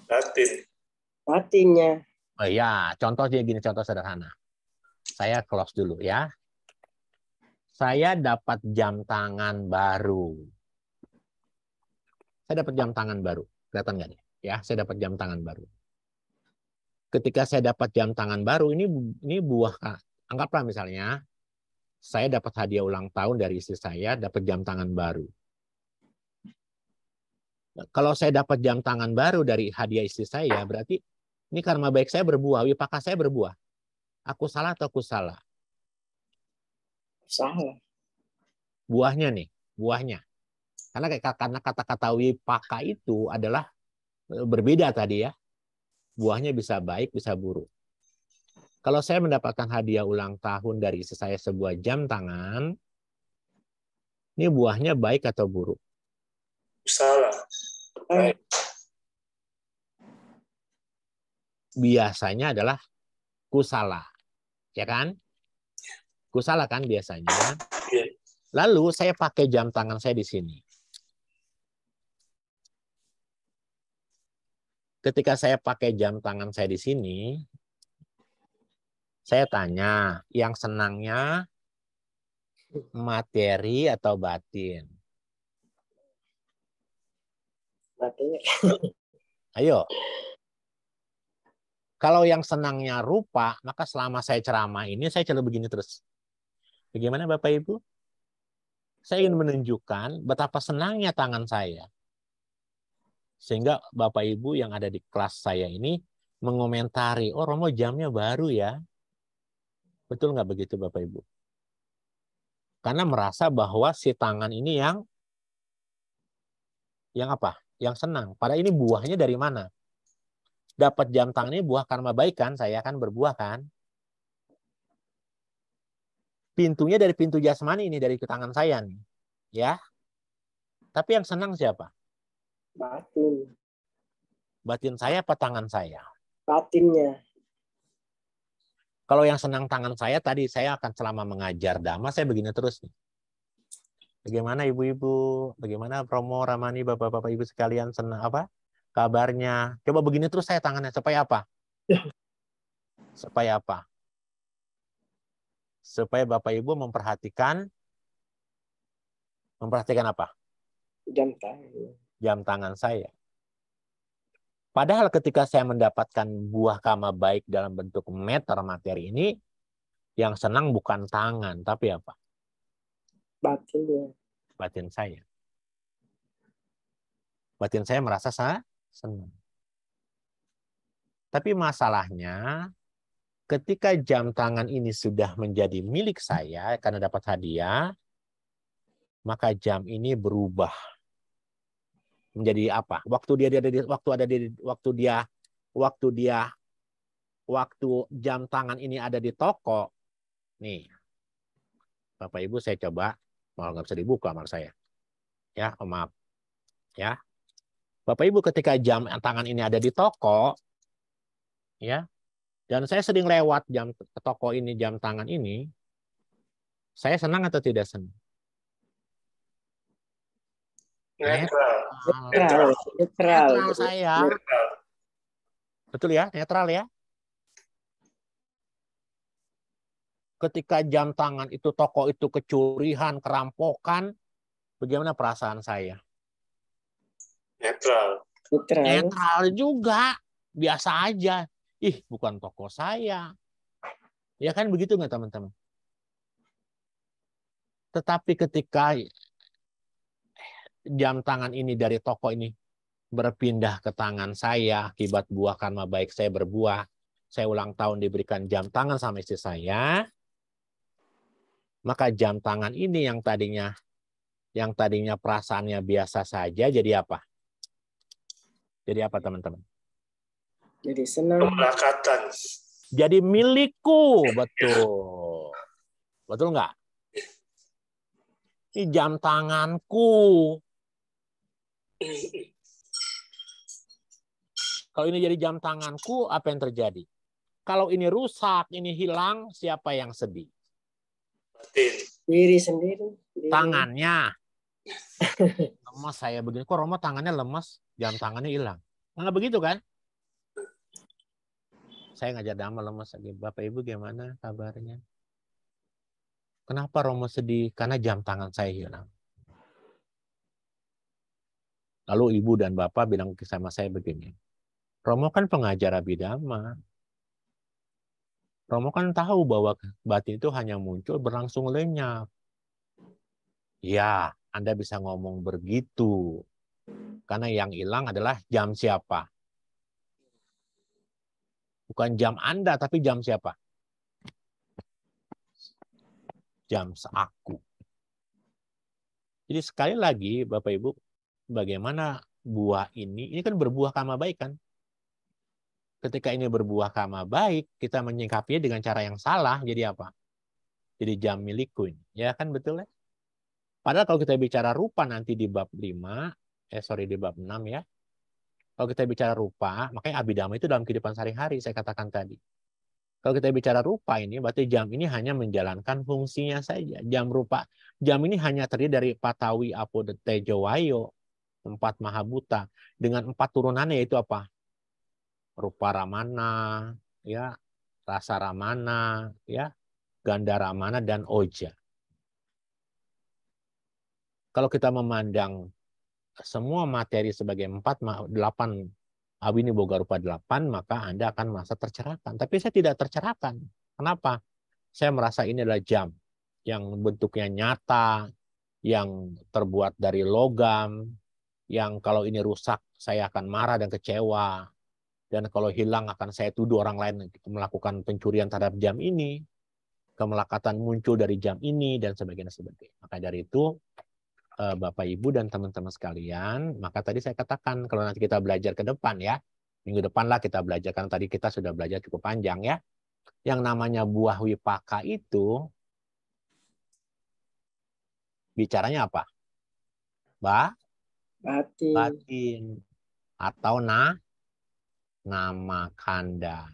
Batin. Batinnya. Oh ya, contohnya gini, contoh sederhana. Saya close dulu ya. Saya dapat jam tangan baru. Saya dapat jam tangan baru. Kelihatan nggak nih? Ya, saya dapat jam tangan baru. Ketika saya dapat jam tangan baru, ini buah. Anggaplah misalnya, saya dapat hadiah ulang tahun dari istri saya, dapat jam tangan baru. Kalau saya dapat jam tangan baru dari hadiah istri saya, berarti ini karma baik saya berbuah, wipaka saya berbuah. Aku salah atau aku salah? Salah. Buahnya nih, buahnya. Karena kata-kata wipaka itu adalah berbeda tadi ya. Buahnya bisa baik, bisa buruk. Kalau saya mendapatkan hadiah ulang tahun dari istri saya sebuah jam tangan, ini buahnya baik atau buruk? Salah. Baik. Biasanya adalah kusala. Ya kan? Kusala kan biasanya. Lalu saya pakai jam tangan saya di sini. Ketika saya pakai jam tangan saya di sini, saya tanya, yang senangnya materi atau batin? Batinnya. Ayo. Kalau yang senangnya rupa, maka selama saya ceramah ini saya selalu begini terus. Bagaimana Bapak Ibu? Saya ingin menunjukkan betapa senangnya tangan saya. Sehingga Bapak Ibu yang ada di kelas saya ini mengomentari, oh Romo jamnya baru ya. Betul nggak begitu Bapak Ibu? Karena merasa bahwa si tangan ini yang apa? Yang senang. Padahal ini buahnya dari mana? Dapat jam tangan ini buah karma baik kan? Saya kan berbuah kan? Pintunya dari pintu jasmani ini, dari tangan saya nih. Ya. Tapi yang senang siapa? Batin. Batin saya apa tangan saya? Batinnya. Kalau yang senang tangan saya tadi, saya akan selama mengajar Dhamma, saya begini terus nih. Bagaimana ibu-ibu, bagaimana Romo, Ramani, bapak-bapak ibu sekalian senang apa? Kabarnya. Coba begini terus saya tangannya supaya apa? Supaya apa? Supaya Bapak Ibu memperhatikan apa? Jam tangan. Jam tangan saya. Padahal ketika saya mendapatkan buah karma baik dalam bentuk meter materi ini, yang senang bukan tangan, tapi apa? Batinnya. Batin saya. Batin saya merasa senang. Tapi masalahnya, ketika jam tangan ini sudah menjadi milik saya karena dapat hadiah, maka jam ini berubah menjadi apa? Waktu jam tangan ini ada di toko, nih, Bapak Ibu saya coba, malah nggak bisa dibuka sama saya, ya, oh, maaf, ya, Bapak Ibu ketika jam tangan ini ada di toko, ya, dan saya sering lewat jam toko ini, jam tangan ini, saya senang atau tidak senang? Netral saya. Betul ya, netral ya. Ketika jam tangan itu toko itu kecurian, kerampokan, bagaimana perasaan saya? Netral. Netral juga, biasa aja. Ih, bukan toko saya. Ya kan begitu nggak teman-teman? Tetapi ketika jam tangan ini dari toko ini berpindah ke tangan saya akibat buah karma baik saya berbuah, saya ulang tahun diberikan jam tangan sama istri saya, maka jam tangan ini yang tadinya perasaannya biasa saja jadi apa? Jadi apa teman-teman? Jadi senang. Kemelekatan. Jadi milikku, betul. Betul nggak? Ini jam tanganku. Kalau ini jadi jam tanganku, apa yang terjadi? Kalau ini rusak, ini hilang, siapa yang sedih? Diri sendiri. Tangannya. Lemas saya begini. Kok Romo tangannya lemas? Jam tangannya hilang. Nggak begitu kan? Saya ngajar Dhamma lemas lagi. Bapak Ibu gimana kabarnya? Kenapa Romo sedih? Karena jam tangan saya hilang. Lalu Ibu dan Bapak bilang sama saya begini. Romo kan pengajar Abhidhamma. Romo kan tahu bahwa batin itu hanya muncul berlangsung lenyap. Ya, Anda bisa ngomong begitu. Karena yang hilang adalah jam siapa? Bukan jam Anda, tapi jam siapa? Jam aku. Jadi sekali lagi, Bapak Ibu, bagaimana buah ini kan berbuah karma baik kan? Ketika ini berbuah karma baik, kita menyikapinya dengan cara yang salah, jadi apa? Jadi jam milikku ini. Ya kan betul ya? Padahal kalau kita bicara rupa nanti di bab 5, di bab 6 ya. Kalau kita bicara rupa, makanya Abhidhamma itu dalam kehidupan sehari-hari, saya katakan tadi. Kalau kita bicara rupa ini, berarti jam ini hanya menjalankan fungsinya saja. Jam ini hanya terdiri dari Patawi, Apo, Tejo, Wayo, 4 Mahabhuta. Dengan 4 turunannya yaitu apa? Rupa Ramana, ya, Rasa Ramana, ya, Ganda Ramana, dan Oja. Kalau kita memandang semua materi sebagai 8 Awi ini boga rupa 8, maka Anda akan merasa tercerahkan. Tapi saya tidak tercerahkan. Kenapa? Saya merasa ini adalah jam yang bentuknya nyata, yang terbuat dari logam, yang kalau ini rusak saya akan marah dan kecewa. Dan kalau hilang akan saya tuduh orang lain melakukan pencurian terhadap jam ini. Kemelekatan muncul dari jam ini, dan sebagainya. Maka dari itu, Bapak, Ibu, dan teman-teman sekalian, maka tadi saya katakan, kalau nanti kita belajar ke depan ya, minggu depan lah kita belajar, karena tadi kita sudah belajar cukup panjang ya. Yang namanya buah wipaka itu, bicaranya apa? Batin. Batin. Atau nama kanda.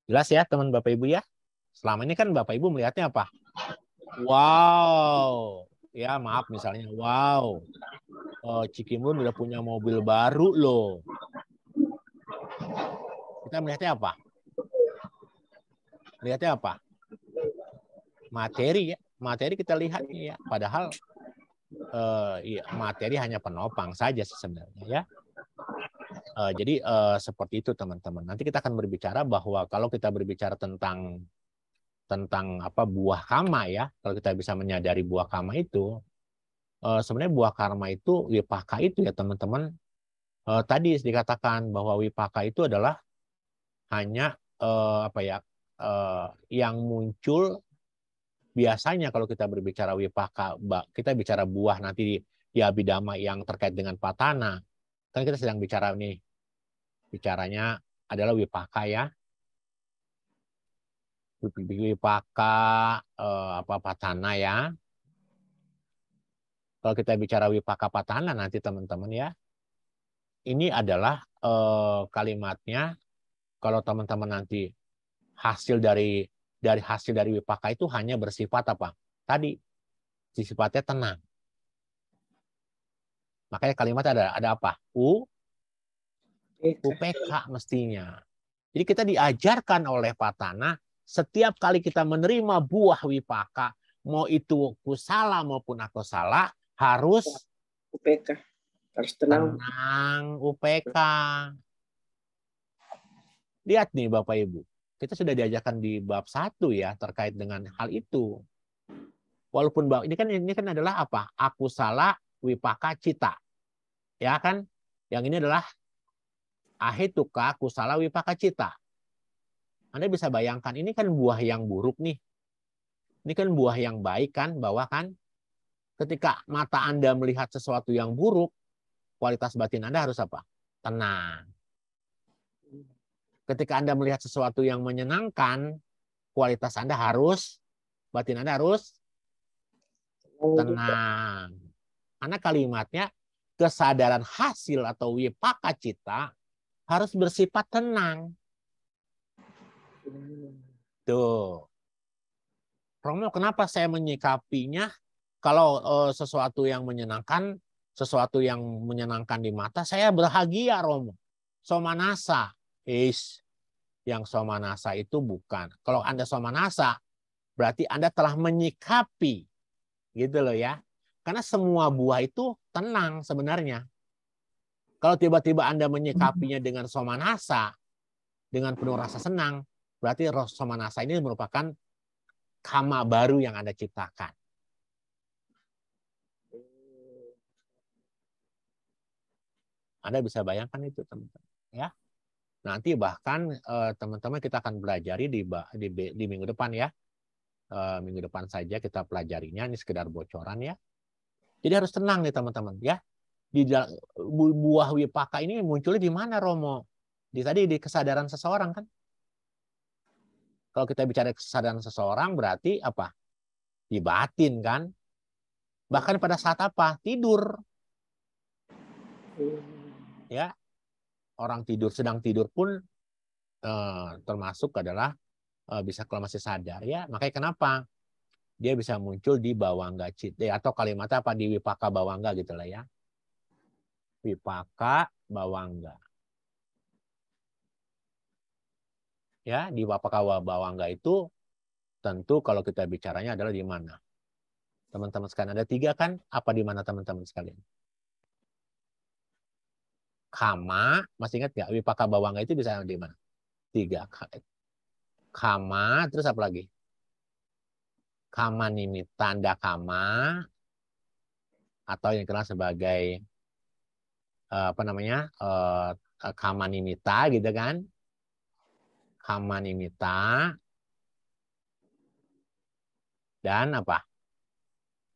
Jelas ya teman Bapak Ibu ya? Selama ini kan Bapak Ibu melihatnya apa? Wow. Ya maaf misalnya, wow. Cikimrun udah punya mobil baru loh. Kita melihatnya apa? Melihatnya apa? Materi ya. Materi kita lihatnya ya. Padahal ya, materi hanya penopang saja sebenarnya ya. Jadi seperti itu teman-teman. Nanti kita akan berbicara bahwa kalau kita berbicara tentang apa buah kama ya, kalau kita bisa menyadari buah kama itu, sebenarnya buah karma itu wipaka itu ya teman-teman. Tadi dikatakan bahwa wipaka itu adalah hanya apa ya yang muncul biasanya kalau kita berbicara wipaka, kita bicara buah nanti di Abhidhamma yang terkait dengan patana. Kan kita sedang bicara nih, bicaranya adalah wipaka ya. Wipaka apa patana ya. Kalau kita bicara wipaka patana nanti teman-teman ya. Ini adalah kalimatnya kalau teman-teman nanti hasil dari wipaka itu hanya bersifat apa? Tadi sifatnya tenang. Makanya kalimatnya ada apa? UPK mestinya. Jadi kita diajarkan oleh patana setiap kali kita menerima buah wipaka, mau itu kusala maupun akusala, harus UPK. Harus tenang. UPK. Lihat nih Bapak Ibu, kita sudah diajarkan di bab 1 ya terkait dengan hal itu. Walaupun ini kan adalah apa? Akusala wipaka cita. Ya kan? Yang ini adalah ahituka kusala wipaka cita. Anda bisa bayangkan ini kan buah yang buruk nih. Ini kan buah yang baik kan, bahwa kan ketika mata Anda melihat sesuatu yang buruk, kualitas batin Anda harus apa? Tenang. Ketika Anda melihat sesuatu yang menyenangkan, kualitas Anda batin Anda harus tenang. Karena kalimatnya kesadaran hasil atau wipaka cita harus bersifat tenang. Tuh. Romo, kenapa saya menyikapinya kalau sesuatu yang menyenangkan di mata, saya bahagia, Romo. Somanasa. Yang somanasa itu bukan. Kalau Anda somanasa, berarti Anda telah menyikapi. Gitu loh ya. Karena semua buah itu tenang sebenarnya. Kalau tiba-tiba Anda menyikapinya dengan somanasa, dengan penuh rasa senang, berarti somanasa ini merupakan kama baru yang Anda ciptakan. Anda bisa bayangkan itu, teman-teman. Ya. Nanti bahkan teman-teman kita akan pelajari di minggu depan ya. Minggu depan saja kita pelajarinya, ini sekedar bocoran ya. Jadi harus tenang nih teman-teman ya. Di buah wipaka ini munculnya di mana, Romo? Tadi di kesadaran seseorang kan. Kalau kita bicara kesadaran seseorang berarti apa? Di batin kan. Bahkan pada saat apa? Tidur. Ya. Orang sedang tidur pun termasuk adalah bisa kalau masih sadar ya. Makanya kenapa dia bisa muncul di bawangga cita atau kalimat apa di wipaka bawangga gitu lah ya. Wipaka bawangga. Ya, di wipaka bawangga itu tentu kalau kita bicaranya adalah di mana? Teman-teman sekalian ada 3 kan? Apa di mana teman-teman sekalian? Kama, masih ingat nggak? Wipaka bawangga itu bisa di mana? 3. Kama, terus apa lagi? Kama nimitta, anda kama, atau yang dikenal sebagai apa namanya? Kama nimitta gitu kan? Kama nimitta dan apa?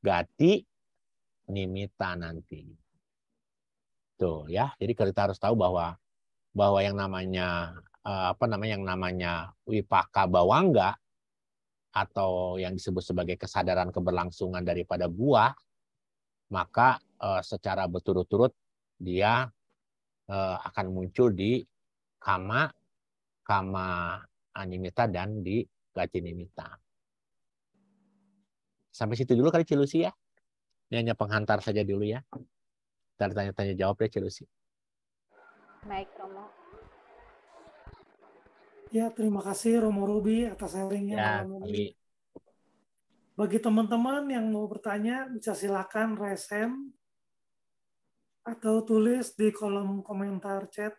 Gati nimitta nanti. Tuh ya. Jadi kita harus tahu bahwa yang namanya yang namanya wipaka bawangga atau yang disebut sebagai kesadaran keberlangsungan daripada buah, maka secara berturut-turut dia akan muncul di kama nimitta dan di gati nimitta. Sampai situ dulu kali Cilusi ya. Ini hanya penghantar saja dulu ya. Kita tanya-tanya jawab ya Cilusi. Baik, Romo. Ya, terima kasih Romo Ruby atas sharingnya Ya, malam ini. Bagi teman-teman yang mau bertanya, bisa silakan raise hand atau tulis di kolom komentar chat.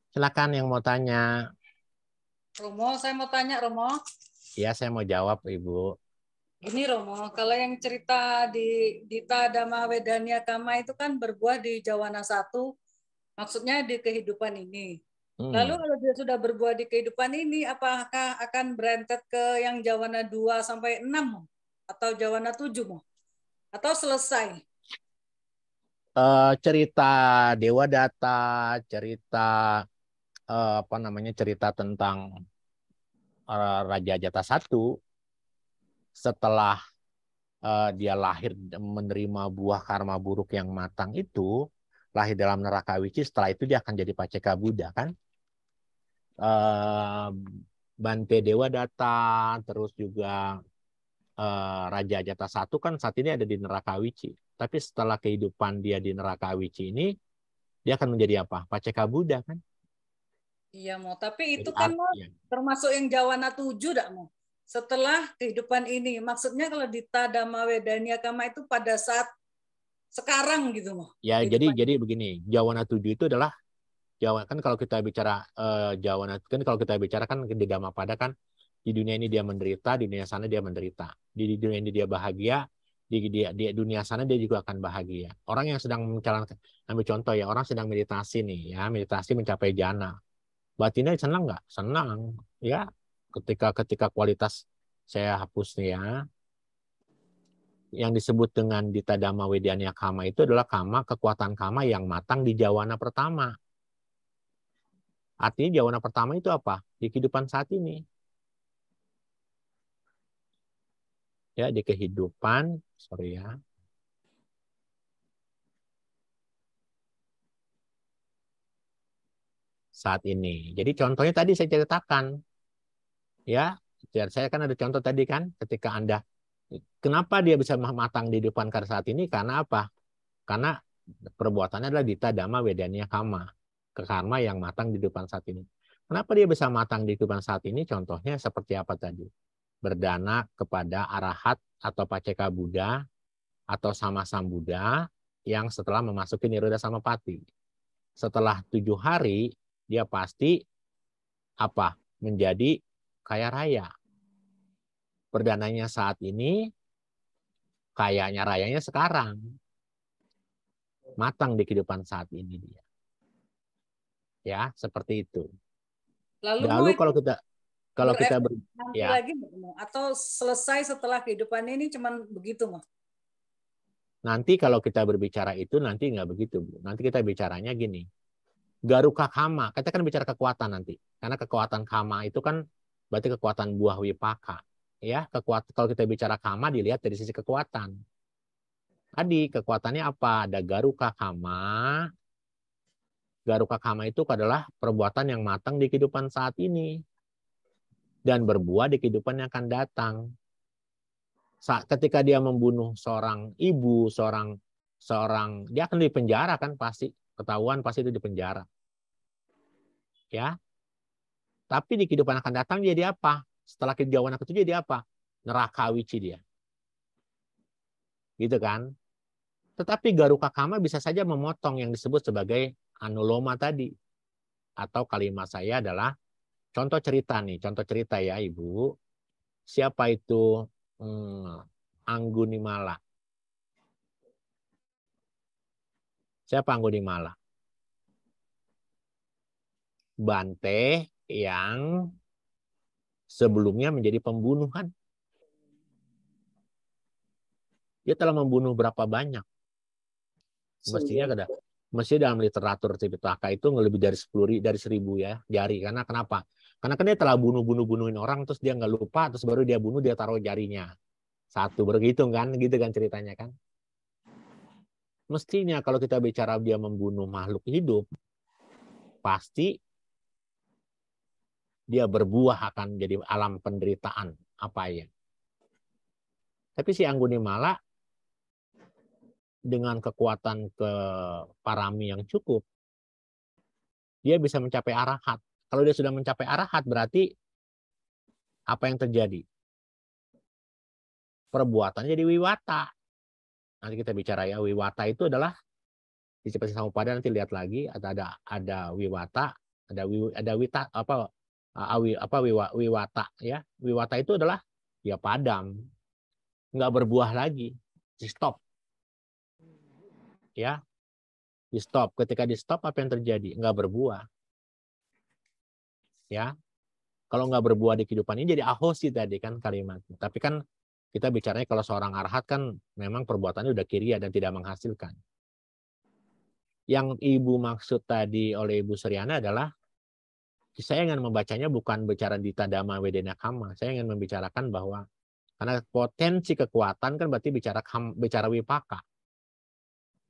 Silakan yang mau tanya. Romo, saya mau tanya, Romo. Ya, saya mau jawab, Ibu. Gini, Romo, kalau yang cerita di Dita Dhamma Wedanya Kama itu kan berbuah di Jawana 1, maksudnya di kehidupan ini. Lalu kalau dia sudah berbuah di kehidupan ini, apakah akan berentet ke yang Jawana 2 sampai 6 atau Jawana 7 atau selesai? Cerita Dewa Data, cerita cerita tentang Raja Jata 1 setelah dia lahir menerima buah karma buruk yang matang itu, lahir dalam neraka Wici, setelah itu dia akan jadi Paceka Buddha kan. Bante Dewa Data, terus juga Raja Jata 1 kan saat ini ada di neraka Wici. Tapi setelah kehidupan dia di neraka Wici ini, dia akan menjadi apa? Paceka Buddha kan? Iya, tapi itu kan termasuk yang Jawana 7 dak setelah kehidupan ini. Maksudnya kalau di Dhamma Wedanya Kama itu pada saat sekarang gitu Ya, jadi begini, Jawana 7 itu adalah kan kalau kita bicara Jawana kan di Dhammapada kan di dunia ini dia menderita, di dunia sana dia menderita. Di dunia ini dia bahagia, di dunia sana dia juga akan bahagia. Orang yang sedang menjalankan, ambil contoh ya, orang sedang meditasi nih ya, meditasi mencapai jana. Batinnya senang nggak? Senang. Ya, ketika kualitas saya hapus nih ya. Yang disebut dengan Dita Dhamma Wedanya Kama itu adalah kekuatan kama yang matang di Jawana pertama. Artinya Jawana pertama itu apa? Di kehidupan saat ini. Ya, di kehidupan, sorry ya. Saat ini. Jadi contohnya tadi saya ceritakan. Ya, saya kan ada contoh tadi kan, ketika Anda, kenapa dia bisa matang di kehidupan saat ini? Karena apa? Karena perbuatannya adalah Dita Dhamma Wedanya Kama. Karma yang matang di kehidupan saat ini. Kenapa dia bisa matang di kehidupan saat ini? Contohnya seperti apa tadi? Berdana kepada Arahat atau Paceka Buddha atau Sama Sambuddha yang setelah memasuki Niroda Samapati. Setelah 7 hari, dia pasti apa? Menjadi kaya raya. Perdananya saat ini, kayanya rayanya sekarang. Matang di kehidupan saat ini dia. Ya, seperti itu. Lalu kalau kita ya. Lagi atau selesai setelah kehidupan ini cuman begitu mah. Nanti kalau kita berbicara itu nanti nggak begitu, Bu. Nanti kita bicaranya gini. Garuka Kama, kita kan bicara kekuatan nanti. Karena kekuatan Kama itu kan berarti kekuatan buah wipaka. Ya, kalau kita bicara Kama dilihat dari sisi kekuatan. Tadi kekuatannya apa? Ada Garuka Kama. Garuka Kama itu adalah perbuatan yang matang di kehidupan saat ini. Dan berbuah di kehidupan yang akan datang. Ketika dia membunuh seorang ibu, seorang dia akan dipenjara kan pasti. Ketahuan pasti itu dipenjara. Ya. Tapi di kehidupan akan datang jadi apa? Setelah ke jawana ketujuh dia apa? Neraka wici dia. Gitu kan? Tetapi Garuka Kama bisa saja memotong yang disebut sebagai anuloma tadi. Atau kalimat saya adalah contoh cerita nih, contoh cerita ya Ibu. Siapa itu Anggunimala? Siapa Anggunimala? Bante yang sebelumnya menjadi pembunuh kan? Dia telah membunuh berapa banyak? Mestinya dalam literatur Tripitaka itu lebih dari 1000 ya jari. Karena kenapa? Karena kan dia telah bunuhin orang, terus dia nggak lupa, terus baru dia bunuh, dia taruh jarinya. Satu, baru gitu kan ceritanya kan. Mestinya kalau kita bicara dia membunuh makhluk hidup, pasti dia berbuah akan jadi alam penderitaan apa ya. Tapi si Anggunimala dengan kekuatan keparami yang cukup, dia bisa mencapai arahat. Kalau dia sudah mencapai arahat, berarti apa yang terjadi? Perbuatannya jadi wiwata. Nanti kita bicara ya, wiwata itu adalah di Cipta Samuppada, nanti lihat lagi ada wiwata, ada wita wiwata ya. Wiwata itu adalah ya padam, nggak berbuah lagi, di stop. Ya, di stop. Ketika di stop apa yang terjadi? Nggak berbuah. Ya, kalau nggak berbuah di kehidupan ini jadi ahosi tadi kan kalimatnya. Tapi kan kita bicaranya kalau seorang arhat kan memang perbuatannya udah kiriya dan tidak menghasilkan. Yang Ibu maksud tadi oleh Ibu Suryana adalah saya ingin membacanya bukan bicara Dita Dhamma Wedana Kama. Saya ingin membicarakan bahwa karena potensi kekuatan kan berarti bicara wipaka.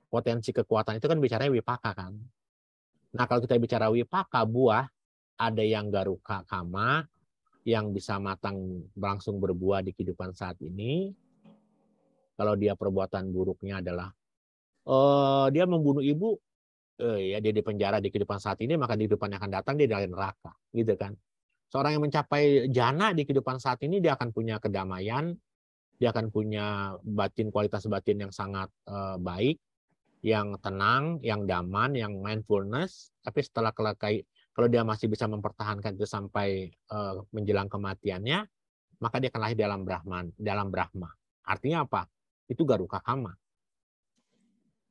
Potensi kekuatan itu kan bicaranya wipaka kan. Nah kalau kita bicara wipaka buah, ada yang Garuka Kama yang bisa matang langsung berbuah di kehidupan saat ini. Kalau dia perbuatan buruknya adalah dia membunuh ibu, ya dia di penjara di kehidupan saat ini, maka di kehidupan yang akan datang dia di neraka, gitu kan. Seorang yang mencapai jana di kehidupan saat ini dia akan punya kedamaian, dia akan punya kualitas batin yang sangat baik, yang tenang, yang daman, yang mindfulness. Tapi setelah kalau dia masih bisa mempertahankan itu sampai menjelang kematiannya, maka dia akan lahir dalam Brahma. Artinya apa? Itu Garuka Kama.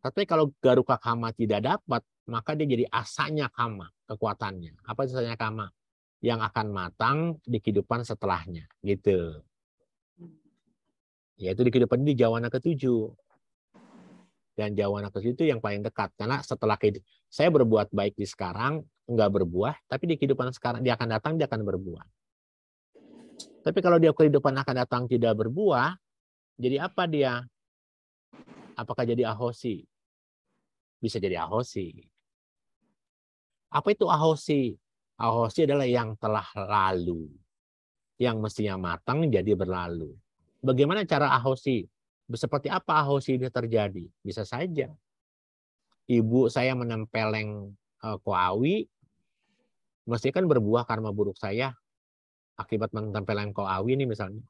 Tapi kalau Garuka Kama tidak dapat, maka dia jadi asanya Kama, kekuatannya. Apa itu asanya Kama? Yang akan matang di kehidupan setelahnya, gitu. Yaitu di kehidupan di Jawana ketujuh. Dan Jawana ketujuh itu yang paling dekat. Karena setelah saya berbuat baik di sekarang, enggak berbuah, tapi di kehidupan sekarang dia akan datang, dia akan berbuah. Tapi kalau dia kehidupan akan datang tidak berbuah, jadi apa dia? Apakah jadi ahosi? Bisa jadi ahosi. Apa itu ahosi? Ahosi adalah yang telah lalu. Yang mestinya matang jadi berlalu. Bagaimana cara ahosi? Seperti apa ahosi ini terjadi? Bisa saja. Ibu saya menempeleng koawi, mesti kan berbuah karma buruk saya akibat menempeleng koawi ini misalnya.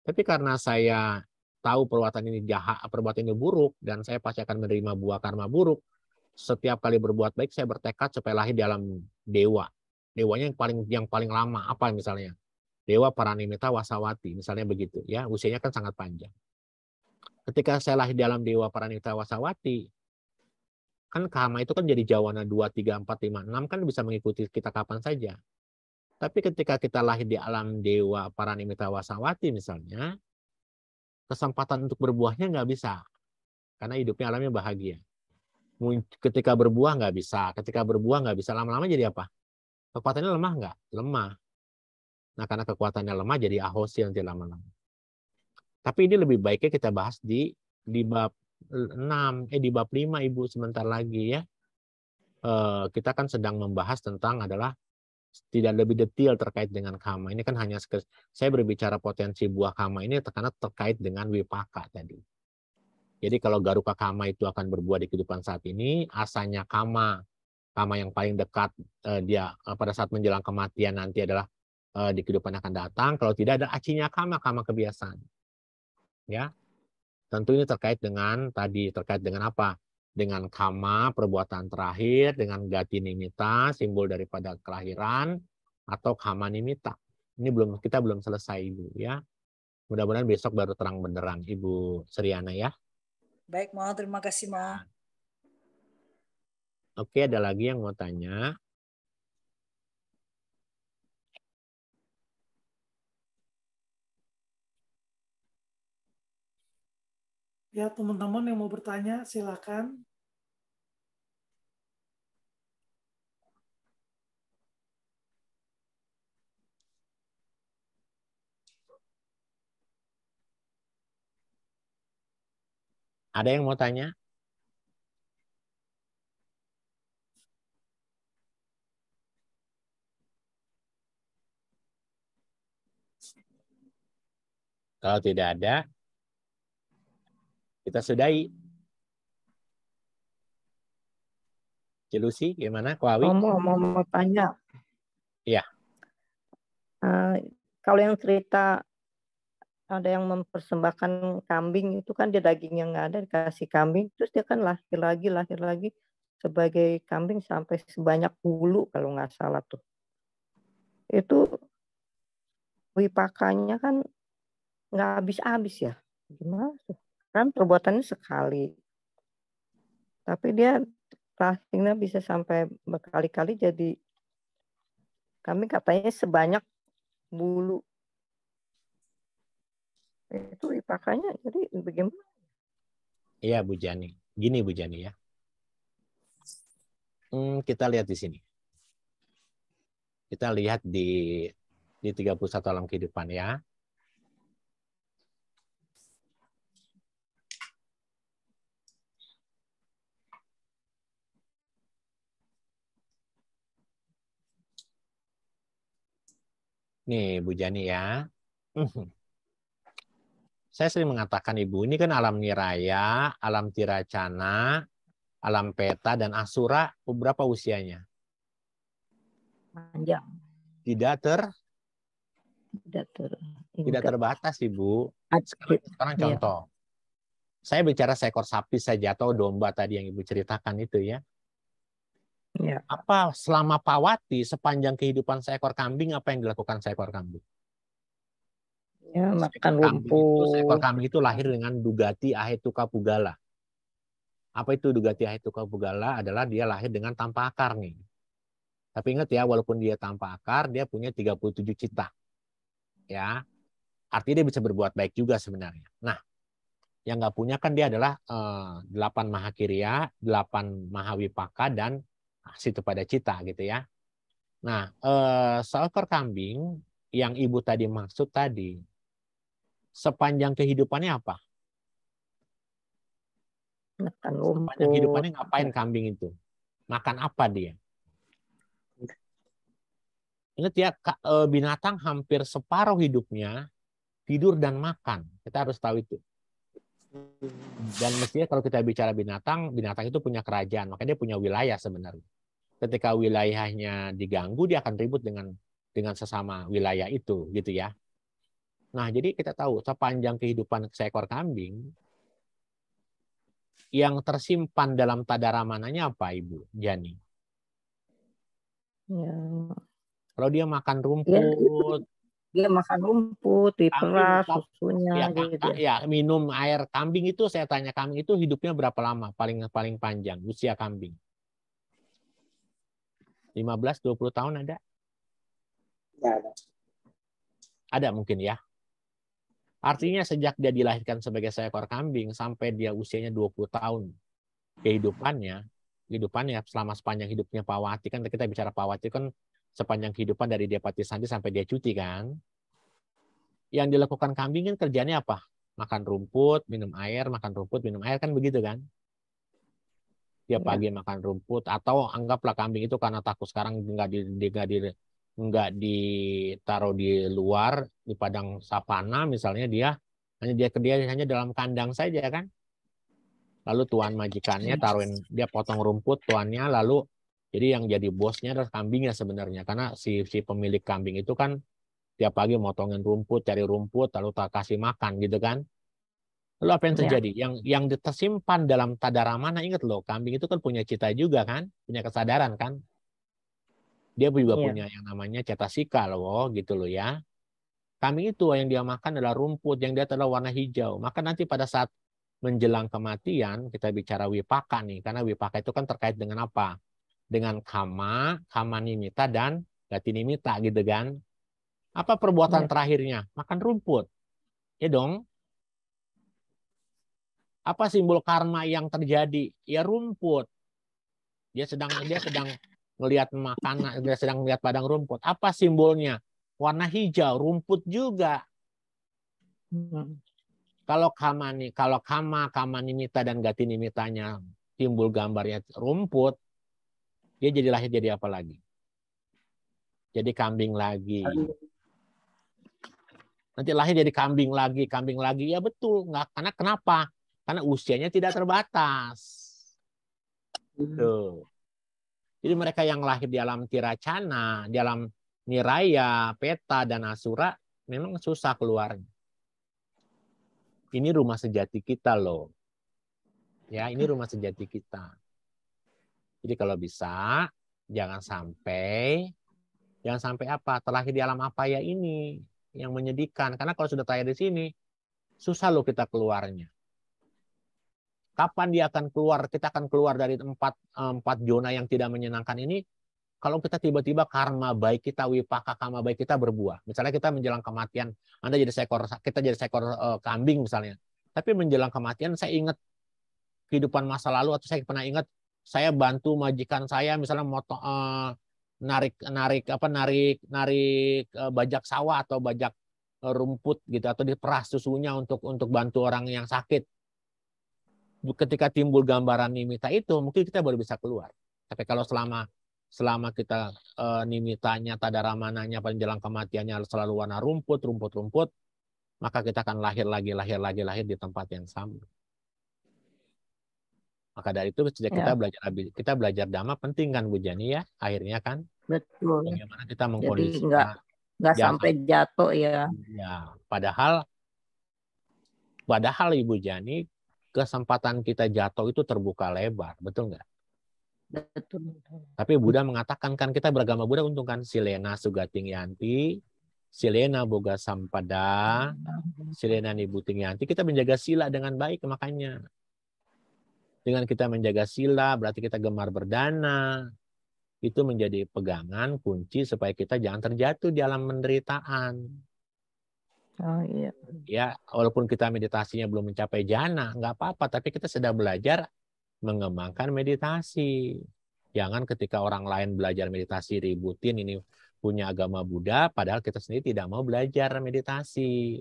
Tapi karena saya tahu perbuatan ini jahat, perbuatan ini buruk, dan saya pasti akan menerima buah karma buruk. Setiap kali berbuat baik, saya bertekad supaya lahir dalam dewa. Dewanya yang paling lama apa misalnya? Dewa Paranimita Wasawati, misalnya begitu. Ya, usianya kan sangat panjang. Ketika saya lahir dalam Dewa Paranimita Wasawati, kan karma itu kan jadi jawana 2, 3, 4, 5, 6 kan bisa mengikuti kita kapan saja. Tapi ketika kita lahir di alam Dewa Paranimita Wasawati misalnya, kesempatan untuk berbuahnya nggak bisa. Karena hidupnya alamnya bahagia. Ketika berbuah nggak bisa. Ketika berbuah nggak bisa. Lama-lama jadi apa? Kekuatannya lemah nggak? Lemah. Nah karena kekuatannya lemah jadi ahosi nanti lama-lama. Tapi ini lebih baiknya kita bahas di bab 6. Di bab 5 Ibu sebentar lagi ya. Kita kan sedang membahas tentang adalah tidak lebih detail terkait dengan kama. Ini kan hanya saya berbicara potensi buah kama ini karena terkait dengan wipaka tadi. Jadi kalau Garuka Kama itu akan berbuah di kehidupan saat ini, asanya kama yang paling dekat dia pada saat menjelang kematian nanti adalah di kehidupan akan datang. Kalau tidak ada acinya kama kebiasaan. Ya, tentu ini terkait dengan apa? Dengan kama perbuatan terakhir, dengan gati nimita simbol daripada kelahiran, atau kama nimita. Ini kita belum selesai Ibu ya. Mudah-mudahan besok baru terang benderang Ibu Sriana ya. Baik, Mo. Terima kasih, Mo. Oke, ada lagi yang mau tanya? Ya, teman-teman yang mau bertanya, silakan. Ada yang mau tanya? Kalau tidak ada, kita sudahi. Cilusi, gimana? Kwawi? Mau tanya. Iya. Kalau yang cerita ada yang mempersembahkan kambing itu kan dia dagingnya nggak ada, dikasih kambing, terus dia kan lahir lagi sebagai kambing sampai sebanyak bulu kalau nggak salah tuh. Itu wipakanya kan nggak habis-habis ya. Gimana tuh? Kan perbuatannya sekali. Tapi dia lahirnya bisa sampai berkali-kali jadi kambing katanya sebanyak bulu. Itu wipakanya jadi bagaimana? Iya Bu Jani. Gini Bu Jani ya. Kita lihat di sini. Kita lihat di 31 alam kehidupan ya. Nih Bu Jani ya. Saya sering mengatakan Ibu, ini kan alam niraya, alam tiracana, alam peta, dan asura. Berapa usianya? Panjang. Tidak terbatas Ibu. Sekarang contoh. Saya bicara seekor sapi saja atau domba tadi yang Ibu ceritakan itu ya. Ya. Apa selama Pawati sepanjang kehidupan seekor kambing apa yang dilakukan seekor kambing? Ya, makan rumput. Seekor kambing itu lahir dengan dugati ahetuka pugala. Apa itu dugati ahetuka pugala? Adalah dia lahir dengan tanpa akar nih. Tapi ingat ya, walaupun dia tanpa akar, dia punya 37 cita. Ya, artinya dia bisa berbuat baik juga sebenarnya. Nah, yang nggak punya kan dia adalah 8 mahakirya, 8 mahawipaka, dan situ pada cita gitu ya. Nah, seekor kambing yang Ibu tadi maksud tadi, sepanjang kehidupannya apa? Makan rumput. Sepanjang kehidupannya ngapain kambing itu? Makan apa dia? Ingat ya, binatang hampir separuh hidupnya tidur dan makan. Kita harus tahu itu. Dan mestinya kalau kita bicara binatang itu punya kerajaan, makanya dia punya wilayah sebenarnya. Ketika wilayahnya diganggu, dia akan ribut dengan sesama wilayah itu, gitu ya. Nah, jadi kita tahu sepanjang kehidupan seekor kambing, yang tersimpan dalam tadaramananya apa, Ibu Jani? Ya. Kalau dia makan rumput, dia makan rumput, diperas susunya, gitu. Ya, minum air kambing itu saya tanya, kambing itu hidupnya berapa lama? Paling panjang usia kambing? 15-20 tahun ada? Ada. Ada mungkin ya. Artinya sejak dia dilahirkan sebagai seekor kambing sampai dia usianya 20 tahun kehidupannya selama sepanjang hidupnya Pawati, kan kita bicara Pawati kan sepanjang kehidupan dari dia Patisandi sampai dia cuti kan. Yang dilakukan kambing kan kerjanya apa? Makan rumput, minum air, makan rumput, minum air, kan begitu kan? Dia pagi makan rumput, atau anggaplah kambing itu karena takut sekarang nggak ditaruh di luar di padang sapana misalnya, dia hanya dalam kandang saja kan. Lalu tuan majikannya dia potong rumput tuannya, lalu jadi yang jadi bosnya adalah kambingnya sebenarnya, karena si pemilik kambing itu kan Tiap pagi motongin rumput, cari rumput, lalu tak kasih makan gitu kan. Lalu apa yang terjadi? Yang tersimpan dalam tadaramana, ingat loh, kambing itu kan punya cita juga kan, punya kesadaran kan. Dia juga punya yang namanya cetasika loh, gitu loh ya. Kambing itu yang dia makan adalah rumput, yang dia adalah warna hijau. Maka nanti pada saat menjelang kematian, kita bicara wipaka nih, karena wipaka itu kan terkait dengan apa? Dengan kama, kama nimita, dan gati nimita gitu kan. Apa perbuatan terakhirnya? Makan rumput. Ya dong. Apa simbol karma yang terjadi? Ya rumput. Dia sedang melihat makanan, dia sedang melihat padang rumput. Apa simbolnya? Warna hijau, rumput juga. Kalau kama nimita dan gati nimitanya timbul gambarnya rumput, dia jadi lahir jadi apa lagi? Jadi kambing lagi. Nanti lahir jadi kambing lagi. Ya betul, nggak, karena kenapa? Karena usianya tidak terbatas. Tuh. Jadi mereka yang lahir di alam tiracana, di alam niraya, peta, dan asura, memang susah keluarnya. Ini rumah sejati kita loh. Ya, ini rumah sejati kita. Jadi kalau bisa, jangan sampai apa? Terlahir di alam apa ya ini yang menyedihkan. Karena kalau sudah terlahir di sini, susah loh kita keluarnya. Kapan dia akan keluar? Kita akan keluar dari empat zona yang tidak menyenangkan ini. Kalau kita tiba-tiba karma baik kita, wipaka karma baik kita berbuah. Misalnya kita menjelang kematian, kita jadi seekor kambing misalnya. Tapi menjelang kematian saya ingat kehidupan masa lalu, atau saya pernah ingat saya bantu majikan saya misalnya narik bajak sawah atau bajak rumput gitu, atau diperas susunya untuk bantu orang yang sakit. Ketika timbul gambaran nimita itu, mungkin kita baru bisa keluar. Tapi kalau selama kita nimitanya, tadaramananya, menjelang kematiannya selalu warna rumput, maka kita akan lahir lagi di tempat yang sama. Maka dari itu kita belajar dhamma penting kan Bu Jani ya, akhirnya kan. Betul. Bagaimana kita Jadi mengkondisikan. nggak sampai jatuh ya. Ya, padahal Ibu Jani, kesempatan kita jatuh itu terbuka lebar, betul nggak? Betul. Tapi Buddha mengatakan kan kita beragama Buddha untung kan, silena sugating yanti, silena boga sampada, silena nibuting yanti. Kita menjaga sila dengan baik, makanya dengan kita menjaga sila berarti kita gemar berdana. Itu menjadi pegangan kunci supaya kita jangan terjatuh di alam penderitaan. Oh iya. Ya, walaupun kita meditasinya belum mencapai jana, nggak apa-apa, tapi kita sudah belajar mengembangkan meditasi. Jangan ketika orang lain belajar meditasi ributin, ini punya agama Buddha, padahal kita sendiri tidak mau belajar meditasi.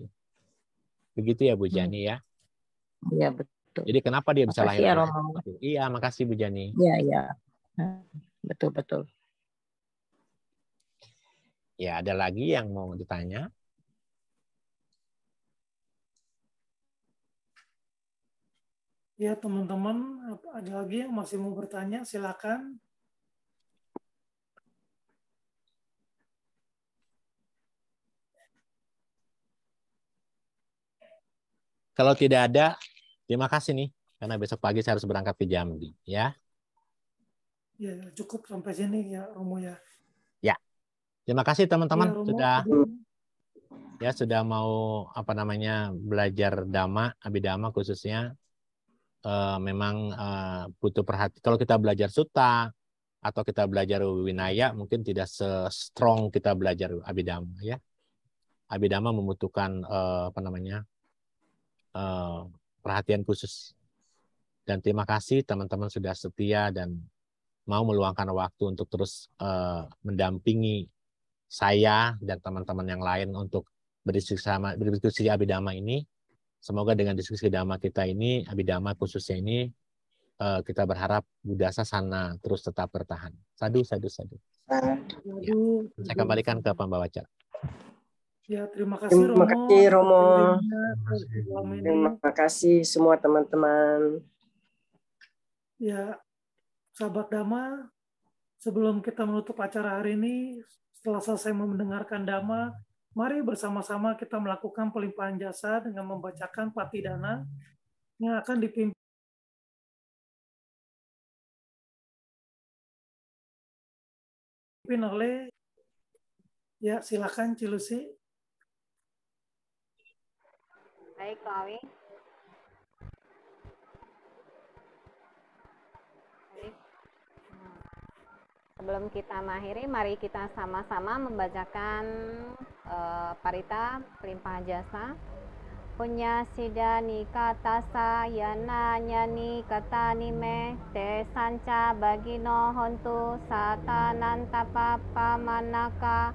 Begitu ya Bu Jani ya? Iya betul. Jadi kenapa dia bisa lahir? Ya, Romo. Iya, makasih Bu Jani. Iya. Betul. Ya, ada lagi yang mau ditanya? Ya teman-teman, ada lagi yang masih mau bertanya, silakan. Kalau tidak ada, terima kasih nih, karena besok pagi saya harus berangkat ke Jambi, ya. Ya cukup sampai sini ya Romo ya. Ya, terima kasih teman-teman ya, sudah mau belajar dhamma, abhidhamma khususnya. Memang butuh perhatian. Kalau kita belajar sutta atau kita belajar winaya, mungkin tidak se-strong kita belajar abhidhamma ya. Abhidhamma membutuhkan perhatian khusus. Dan terima kasih teman-teman sudah setia dan mau meluangkan waktu untuk terus mendampingi saya dan teman-teman yang lain untuk berdiskusi abhidhamma ini. Semoga dengan diskusi dhamma kita ini, abhidhamma khususnya ini, kita berharap Buddha Sasana terus tetap bertahan. Sadu. Ya. Saya kembalikan ke pembawa acara. Ya, terima kasih Romo. Terima kasih semua teman-teman. Ya, sahabat Dhamma, sebelum kita menutup acara hari ini, setelah selesai mendengarkan Dhamma, Mari bersama-sama kita melakukan pelimpahan jasa dengan membacakan patidana yang akan dipimpin oleh, ya silakan Cilusi. Baik, Koawi. Baik. Sebelum kita mengakhiri, mari kita sama-sama membacakan parita pelimpahan jasa. Punya sidani katasa yana nyani katani me te sanca bagino hontu satanan tapa pamanaka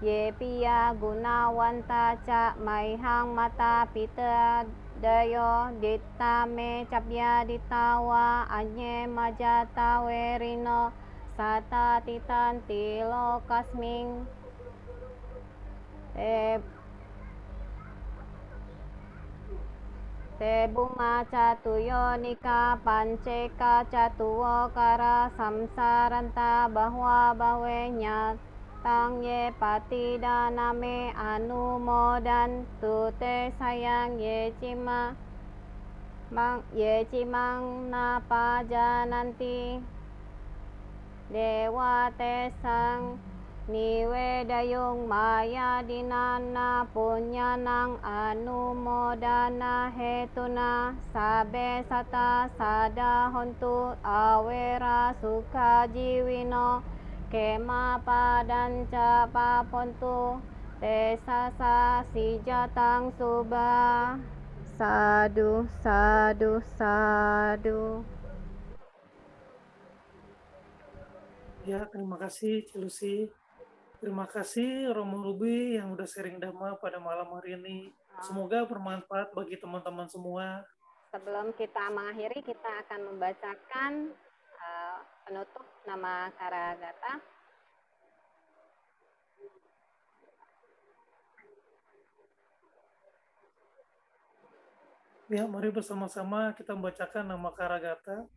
ye piya gunawanta ca maihang mata pita dayo dita me capya ditawa anye majata werino sata titan tilo kasming te bunga catuyo nika panceka catuwo kara samsaranta bahwa bahwenya tang ye pati daname anumodan tu te sayang ye cima na pajananti dewa te sang niwe dayung maya dinana punyanang anumodana hetuna sabe sata sada hontu awera suka jiwino kema padanca papontu tesasa sijatang suba. Sadu, sadu, sadu. Ya, terima kasih Cilusi. Terima kasih Romo Ruby yang udah sharing dhamma pada malam hari ini. Semoga bermanfaat bagi teman-teman semua. Sebelum kita mengakhiri, kita akan membacakan penutup nama Karagata. Ya, mari bersama-sama kita membacakan nama Karagata.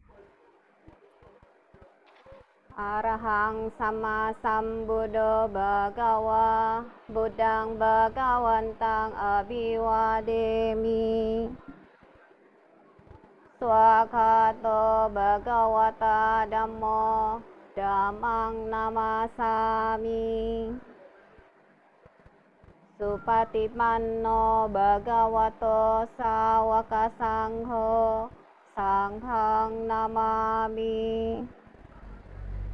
Arahang sama sambuddho bhagawa buddhang bhagawantang abhiwademi swakato bhagawata dhammo dhammang namasami supatipanno bhagavato sawaka sangho sanghang namami.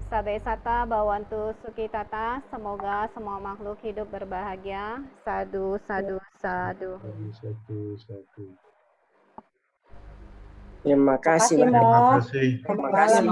Sabe sata bawantu sukitata, semoga semua makhluk hidup berbahagia. Sadu, sadu, sadu. Terima kasih. Terima kasih. Terima kasih.